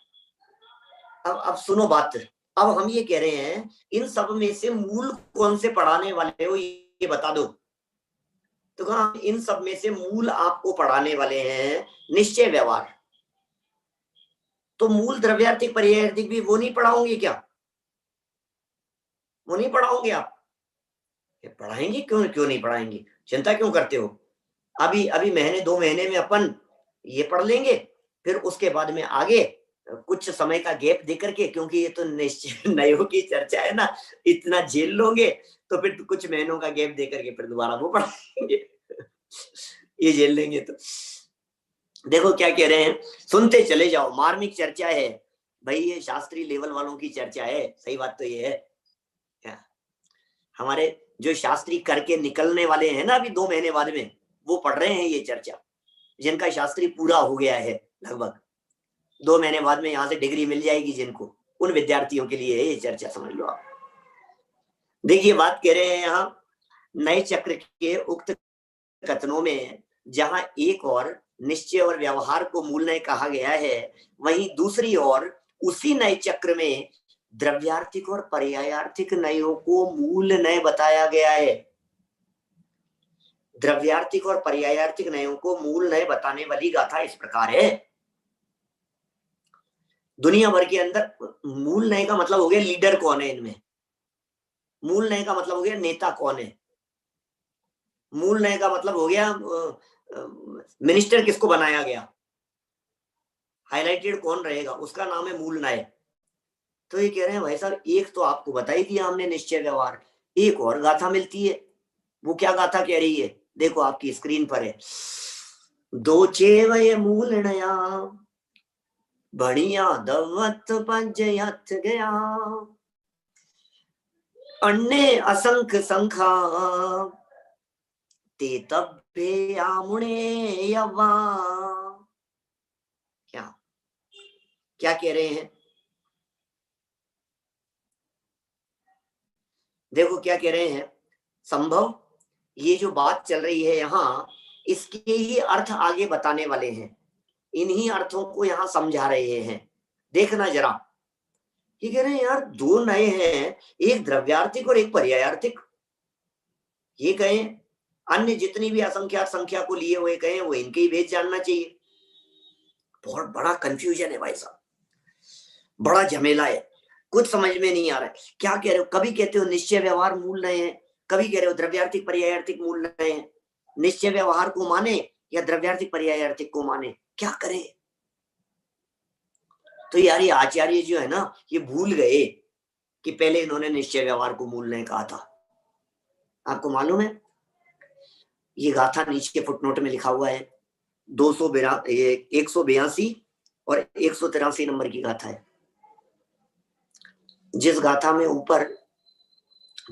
Speaker 1: अब सुनो बात। अब हम ये कह रहे हैं, इन सब में से मूल कौन से पढ़ाने वाले हो, ये बता दो। तो कहा इन सब में से मूल आपको पढ़ाने वाले हैं निश्चय व्यवहार। तो मूल द्रव्यार्थिक पर्यायार्थिक भी वो नहीं पढ़ाओगे क्या? वो नहीं पढ़ाओगे आप? पढ़ाएंगे, क्यों क्यों नहीं पढ़ाएंगे? चिंता क्यों करते हो? अभी अभी महीने 2 महीने में अपन ये पढ़ लेंगे, फिर उसके बाद में आगे कुछ समय का गैप दे करके, क्योंकि ये तो निश्चय नयों की चर्चा है ना, इतना झेल लोगे तो फिर कुछ महीनों का गैप दे करके फिर दोबारा वो पढ़ाएंगे। ये झेल लेंगे तो। देखो क्या कह रहे हैं, सुनते चले जाओ। मार्मिक चर्चा है भाई, ये शास्त्रीय लेवल वालों की चर्चा है। सही बात तो ये है, क्या हमारे जो शास्त्री करके निकलने वाले हैं ना अभी 2 महीने बाद में, वो पढ़ रहे हैं ये चर्चा। जिनका शास्त्री पूरा हो गया है लगभग, 2 महीने बाद में यहाँ से डिग्री मिल जाएगी जिनको, उन विद्यार्थियों के लिए है ये चर्चा, समझ लो आप। देखिए बात कह रहे हैं यहाँ, नए चक्र के उक्त कथनों में जहां एक और निश्चय और व्यवहार को मूल नय कहा गया है, वहीं दूसरी ओर उसी नए चक्र में द्रव्यार्थिक और पर्यायार्थिक नयों को मूल नय बताया गया है। द्रव्यार्थिक और पर्यायार्थिक नयों को मूल नय बताने वाली गाथा इस प्रकार है। दुनिया भर के अंदर मूल नय का मतलब हो गया लीडर कौन है इनमें। मूल नय का मतलब हो गया नेता कौन है। मूल नय का मतलब हो गया मिनिस्टर किसको बनाया गया। हाईलाइटेड कौन रहेगा, उसका नाम है मूल नय। तो ये कह रहे हैं भाई साहब एक तो आपको बता ही दिया हमने निश्चय व्यवहार, एक और गाथा मिलती है। वो क्या गाथा कह रही है, देखो आपकी स्क्रीन पर है। दो चेवय मूल नया बढ़िया दवत पंजयथ गया, अन्य असंख्य संखा ते तब्बे आमुणे यवा। क्या क्या कह रहे हैं, देखो क्या कह रहे हैं। संभव ये जो बात चल रही है यहाँ, इसके ही अर्थ आगे बताने वाले हैं, इन्हीं अर्थों को यहाँ समझा रहे हैं। देखना जरा, ये कह रहे हैं यार दो नए हैं, एक द्रव्यार्थिक और एक पर्यायार्थिक। ये कहें अन्य जितनी भी असंख्यात संख्या को लिए हुए कहें वो इनके ही भेद जानना चाहिए। बहुत बड़ा कंफ्यूजन है भाई साहब, बड़ा झमेला है, कुछ समझ में नहीं आ रहा है क्या कह रहे हो। कभी कहते हो निश्चय व्यवहार मूल नए हैं, कभी कह रहे हो द्रव्यार्थिक पर्यायार्थिक मूल नए हैं। निश्चय व्यवहार को माने या द्रव्यार्थिक पर्यायार्थिक को माने, क्या करें। तो यार ये आचार्य जो है ना, ये भूल गए कि पहले इन्होंने निश्चय व्यवहार को मूल नए कहा था। आपको मालूम है ये गाथा नीचे के फुटनोट में लिखा हुआ है, 182 और 183 नंबर की गाथा है। जिस गाथा में ऊपर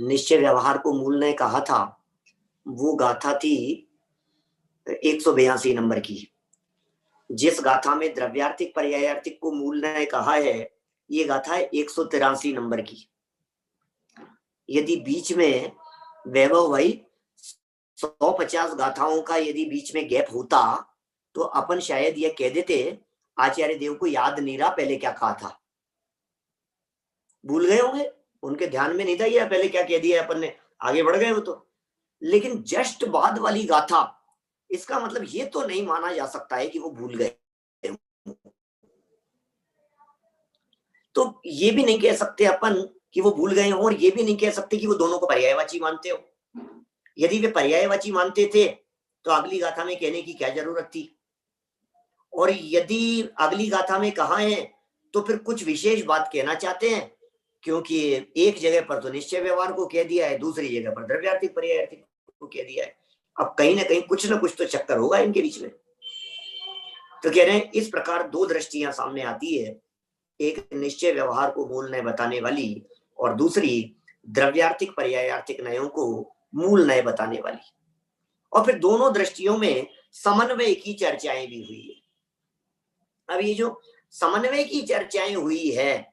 Speaker 1: निश्चय व्यवहार को मूल नए कहा था, वो गाथा थी 182 नंबर की। जिस गाथा में द्रव्यार्थिक पर्यायार्थिक को मूल नए कहा है, ये गाथा है 183 नंबर की। यदि बीच में वैभव भाई 150 गाथाओं का यदि बीच में गैप होता तो अपन शायद ये कह देते आचार्य देव को याद नहीं रहा पहले क्या कहा था, भूल गए होंगे, उनके ध्यान में नहीं था ये पहले क्या कह दिया अपन ने, आगे बढ़ गए वो तो। लेकिन जस्ट बाद वाली गाथा, इसका मतलब ये तो नहीं माना जा सकता है कि वो भूल गए। तो ये भी नहीं कह सकते अपन कि वो भूल गए हो, और ये भी नहीं कह सकते कि वो दोनों को पर्यायवाची मानते हो। यदि वे पर्यायवाची मानते थे तो अगली गाथा में कहने की क्या जरूरत थी, और यदि अगली गाथा में कहा है तो फिर कुछ विशेष बात कहना चाहते हैं, क्योंकि एक जगह पर तो निश्चय व्यवहार को कह दिया है, दूसरी जगह पर द्रव्यार्थिक पर्यायार्थिक को कह दिया है। अब कहीं ना कुछ तो चक्कर होगा इनके बीच में। तो कह रहे हैं इस प्रकार दो दृष्टियां सामने आती है, एक निश्चय व्यवहार को मूल नय बताने वाली और दूसरी द्रव्यार्थिक पर्यायार्थिक नयों को मूल नय बताने वाली। और फिर दोनों दृष्टियों में समन्वय की चर्चाएं भी हुई है। अब ये जो समन्वय की चर्चाएं हुई है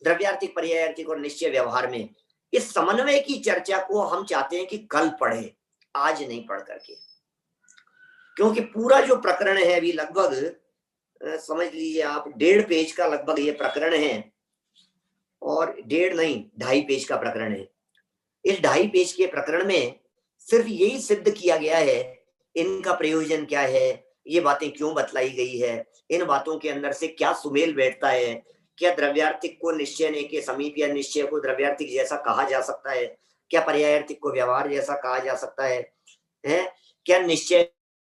Speaker 1: द्रव्यार्थिक पर्यायार्थिक और निश्चय व्यवहार में, इस समन्वय की चर्चा को हम चाहते हैं कि कल पढ़े, आज नहीं पढ़ करके, क्योंकि पूरा जो प्रकरण है अभी लगभग समझ लीजिए आप 1.5 पेज का लगभग ये प्रकरण है, और 1.5 नहीं 2.5 पेज का प्रकरण है। इस 2.5 पेज के प्रकरण में सिर्फ यही सिद्ध किया गया है इनका प्रयोजन क्या है, ये बातें क्यों बतलाई गई है, इन बातों के अंदर से क्या सुमेल बैठता है, क्या द्रव्यार्थिक को निश्चय के समीप या निश्चय को द्रव्यार्थिक जैसा कहा जा सकता है, क्या पर्यायार्थिक को व्यवहार जैसा कहा जा सकता है, क्या निश्चय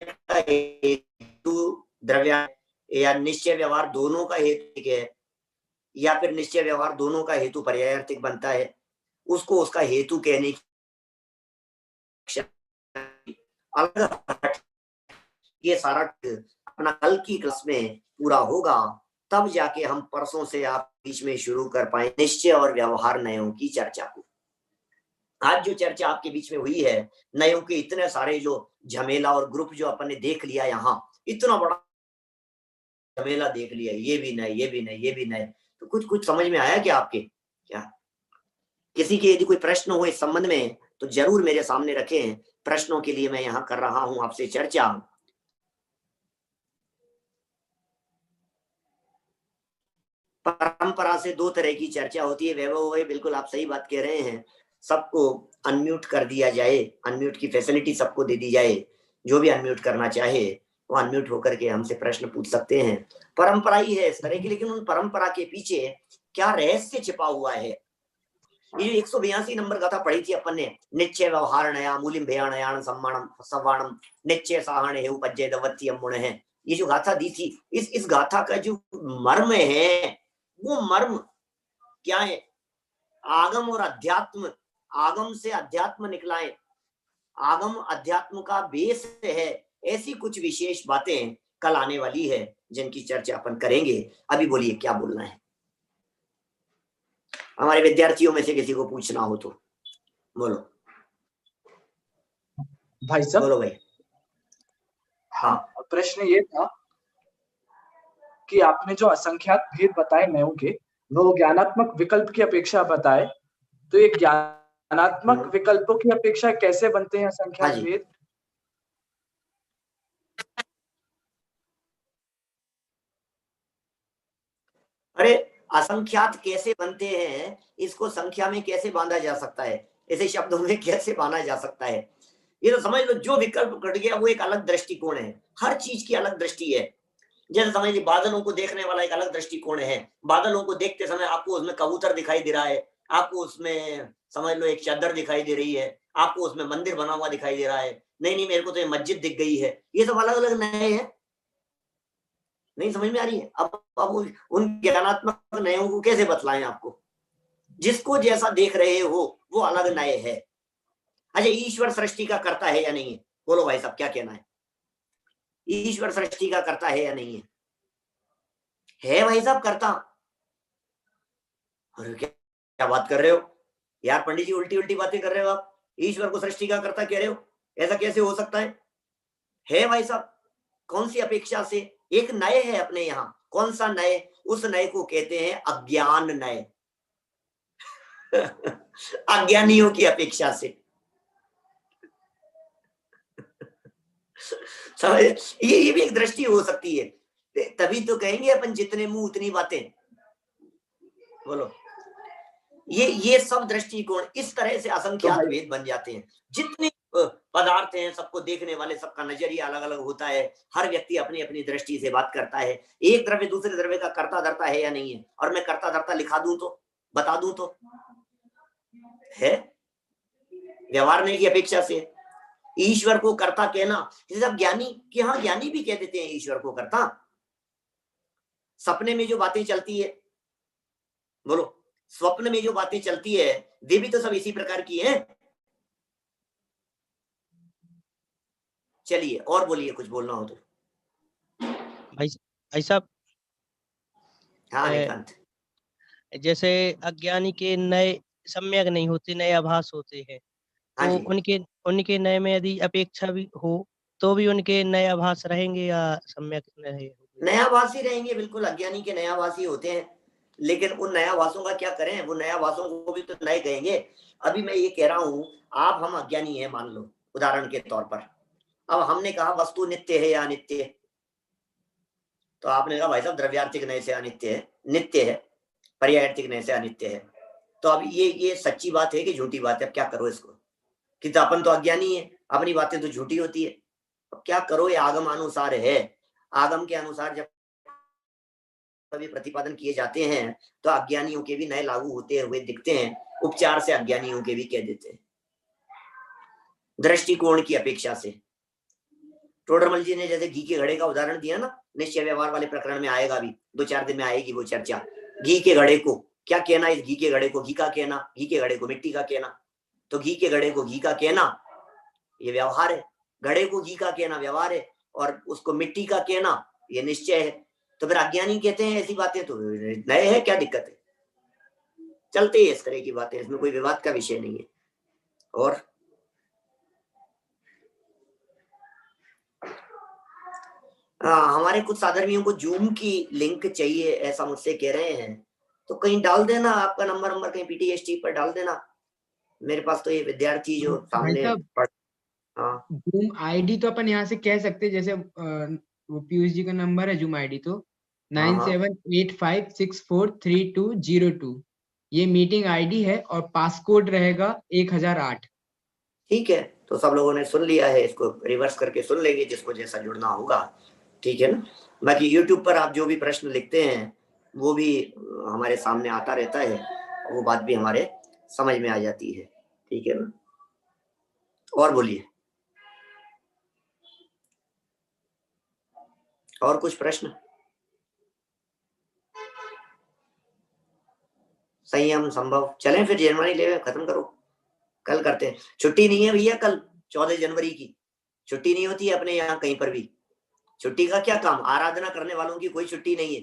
Speaker 1: का हेतु द्रव्या या निश्चय व्यवहार दोनों का हेतु है, या फिर निश्चय व्यवहार दोनों का हेतु पर्यायार्थिक बनता है, उसको उसका हेतु कहने की अलग, ये सारा अपना कल की क्लास में पूरा होगा, तब जाके हम परसों से आप बीच में शुरू कर पाए निश्चय और व्यवहार नयों की चर्चा को। आज जो चर्चा आपके बीच में हुई है, नयों के इतने सारे जो झमेला और ग्रुप जो अपन ने देख लिया, यहाँ इतना बड़ा झमेला देख लिया, ये भी नहीं ये भी नहीं ये भी नहीं, तो कुछ समझ में आया क्या आपके? क्या किसी के यदि कोई प्रश्न हो इस संबंध में तो जरूर मेरे सामने रखें, प्रश्नों के लिए मैं यहाँ कर रहा हूं आपसे चर्चा। परंपरा से दो तरह की चर्चा होती है, वैभव भाई बिल्कुल आप सही बात कह रहे हैं, सबको अनम्यूट कर दिया जाए, अनम्यूट की फैसिलिटी सबको दे दी जाए, जो भी अनम्यूट करना चाहे वो अनम्यूट होकर के हमसे प्रश्न पूछ सकते हैं। परंपरा ही है इस तरह की, लेकिन उन परंपरा के पीछे क्या रहस्य छिपा हुआ है। ये 182 नंबर गाथा पढ़ी थी अपन ने, निश्चय व्यवहार नया मूलिम भयाणयान सम्मानम सवाणम निश्चय साहण है उपज्जय दवत्यम मुण है, ये जो गाथा दी थी, इस गाथा का जो मर्म है, वो मर्म क्या है? आगम और अध्यात्म, आगम से अध्यात्म निकला है, आगम अध्यात्म का बेस है। ऐसी कुछ विशेष बातें कल आने वाली है जिनकी चर्चा अपन करेंगे। अभी बोलिए क्या बोलना है, हमारे विद्यार्थियों में से किसी को पूछना हो तो बोलो।
Speaker 4: भाई साहब,
Speaker 1: बोलो भाई। हाँ,
Speaker 4: प्रश्न ये था कि आपने जो असंख्यात भेद बताए नयों के, वो ज्ञानात्मक विकल्प की अपेक्षा बताए, तो ये ज्ञानात्मक विकल्पों की अपेक्षा कैसे बनते हैं असंख्यात
Speaker 1: हाँ जी।
Speaker 4: भेद?
Speaker 1: अरे असंख्यात कैसे बनते हैं, इसको संख्या में कैसे बांधा जा सकता है, ऐसे शब्दों में कैसे बांधा जा सकता है? ये तो समझ लो जो विकल्प घट गया वो एक अलग दृष्टिकोण है, हर चीज की अलग दृष्टि है। जैसे समझ लीजिए बादलों को देखने वाला एक अलग दृष्टिकोण है, बादलों को देखते समय आपको उसमें कबूतर दिखाई दे रहा है, आपको उसमें समझ लो एक चादर दिखाई दे रही है, आपको उसमें मंदिर बना हुआ दिखाई दे रहा है, नहीं नहीं मेरे को तो ये मस्जिद दिख गई है। ये सब अलग अलग नए हैं, नहीं समझ में आ रही है? अब उन ज्ञानात्मक नयों को कैसे बतलाएं आपको? जिसको जैसा देख रहे हो वो अलग नए है। अच्छा, ईश्वर सृष्टि का करता है या नहीं है? बोलो भाई साहब क्या कहना है, ईश्वर सृष्टि का करता है या नहीं है? है भाई साहब करता। अरे क्या बात कर रहे हो यार पंडित जी, उल्टी उल्टी बातें कर रहे हो आप, ईश्वर को सृष्टि का करता कह रहे हो, ऐसा कैसे हो सकता है भाई साहब? कौन सी अपेक्षा से? एक नए है अपने यहाँ, कौन सा नए? उस नए को कहते हैं अज्ञान नए। अज्ञानियों की अपेक्षा से समझ, ये भी एक दृष्टि हो सकती है। तभी तो कहेंगे अपन जितने मुंह उतनी बातें। बोलो, ये सब दृष्टिकोण इस तरह से असंख्यात भेद बन जाते हैं। जितने पदार्थ हैं सबको देखने वाले, सबका नजरिया अलग अलग होता है, हर व्यक्ति अपनी अपनी दृष्टि से बात करता है। एक द्रव्य दूसरे द्रव्य का कर्ता धर्ता है या नहीं है? और मैं कर्ता धर्ता लिखा दूं तो, बता दूं तो है, व्यवहार की अपेक्षा से। ईश्वर को कर्ता कहना, जैसे अब ज्ञानी कि हाँ ज्ञानी भी कह देते हैं ईश्वर को कर्ता। सपने में जो बातें चलती है, बोलो, स्वप्न में जो बातें चलती है वे भी तो सब इसी प्रकार की हैं। चलिए और बोलिए, कुछ बोलना हो तो।
Speaker 5: भाई साहब,
Speaker 1: हाँ निकांत।
Speaker 5: जैसे अज्ञानी के नए सम्यक नहीं होते, नए आभास होते हैं,
Speaker 1: हाँ
Speaker 5: तो
Speaker 1: जी,
Speaker 5: उनके नए में यदि अपेक्षा भी हो तो भी उनके नए आभास रहेंगे या सम्यक नहीं होंगे?
Speaker 1: नयाभासी रहेंगे, बिल्कुल अज्ञानी के नयाभासी होते हैं। लेकिन उन नयाभासों का क्या करें, वो नयाभासों को भी तो नए कहेंगे। अभी मैं ये कह रहा हूं, आप हम अज्ञानी है मान लो उदाहरण के तौर पर। अब हमने कहा वस्तु नित्य है या अनित्य है, तो आपने कहा भाई साहब द्रव्यार्थिक नए से अनित्य है, नित्य है, पर्यायार्थिक नए से अनित्य है। तो अब ये सच्ची बात है कि झूठी बात है? अब क्या करो इसको, कि तो अपन तो अज्ञानी है, अपनी बातें तो झूठी होती है। अब क्या करो, ये आगम अनुसार है। आगम के अनुसार जब कभी प्रतिपादन किए जाते हैं तो अज्ञानियों के भी नए लागू होते हुए दिखते हैं, उपचार से अज्ञानियों के भी कह देते हैं, दृष्टिकोण की अपेक्षा से। टोडरमल जी ने जैसे घी के घड़े का उदाहरण दिया ना, निश्चय व्यवहार वाले प्रकरण में आएगा, भी 2-4 दिन में आएगी वो चर्चा। घी के घड़े को क्या कहना, इस घी के घड़े को घी का कहना, घी के घड़े को मिट्टी का कहना। तो घी के घड़े को घी का कहना ये व्यवहार है, घड़े को घी का कहना व्यवहार है, और उसको मिट्टी का कहना ये निश्चय है। तो फिर अज्ञानी कहते हैं ऐसी बातें तो नए है, क्या दिक्कत है? चलते ही इस तरह की बातें, इसमें कोई विवाद का विषय नहीं है। और हमारे कुछ साधर्मियों को जूम की लिंक चाहिए ऐसा मुझसे कह रहे हैं, तो कहीं डाल देना आपका नंबर कहीं पीटीएसटी पर डाल देना। मेरे पास तो ये विद्यार्थी जो सामने हाँ
Speaker 2: जूम आईडी तो अपन यहाँ से कह सकते हैं, जैसे वो पीयूष जी का नंबर है जूम आईडी, तो 9785643202 ये मीटिंग आईडी है और पासकोड रहेगा 1008।
Speaker 1: ठीक है, तो सब लोगों ने सुन लिया है, इसको रिवर्स करके सुन लेंगे जिसको जैसा जुड़ना होगा, ठीक है ना। बाकी यूट्यूब पर आप जो भी प्रश्न लिखते हैं वो भी हमारे सामने आता रहता है, वो बात भी हमारे समझ में आ जाती है, ठीक है ना। और बोलिए, और कुछ प्रश्न? संयम संभव। चलें फिर जनवरी ले खत्म करो, कल करते हैं। छुट्टी नहीं है भैया, कल 14 जनवरी की छुट्टी नहीं होती है अपने यहाँ कहीं पर भी। छुट्टी का क्या काम, आराधना करने वालों की कोई छुट्टी नहीं है।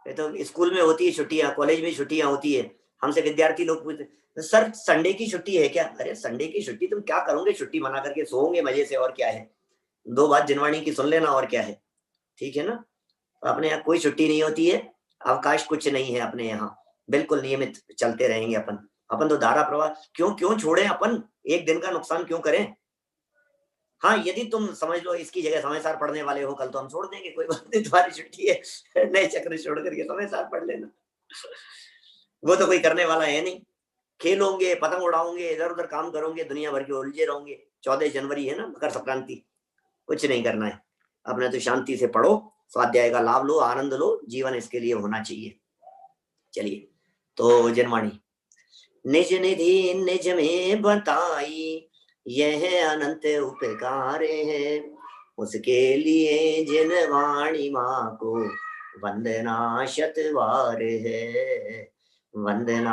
Speaker 1: ये तो स्कूल में होती है छुट्टियां, कॉलेज में छुट्टियां होती है। हमसे विद्यार्थी लोग पूछते सर संडे की छुट्टी है क्या? अरे संडे की छुट्टी तुम क्या करोगे, छुट्टी मना करके सोओगे मजे से, और क्या है। 2 बात जनवाणी की सुन लेना, और क्या है। ठीक है ना। अपने यहाँ कोई छुट्टी नहीं होती है, अवकाश कुछ नहीं है अपने यहाँ, बिल्कुल नियमित चलते रहेंगे अपन तो धारा प्रवाह। क्यों छोड़े अपन, एक दिन का नुकसान क्यों करें। हाँ यदि तुम समझ लो इसकी जगह समय सार पढ़ने वाले हो कल, तो हम छोड़ देंगे, कोई बात नहीं, तुम्हारी छुट्टी है, नए चक्र छोड़ करके समय सार पढ़ लेना। वो तो कोई करने वाला है नहीं। खेलोगे, पतंग उड़ाओगे, इधर उधर काम करोगे, दुनिया भर के उलझे रहोगे। 14 जनवरी है ना, मकर संक्रांति, कुछ नहीं करना है अपने, तो शांति से पढ़ो, स्वाध्याय का लाभ लो, आनंद लो, जीवन इसके लिए होना चाहिए। चलिए तो जनवाणी। निज निधि निज में बताई, यह अनंत उपकार है, उसके लिए जिन वाणी माँ को वंदना शतवार है, वंदना।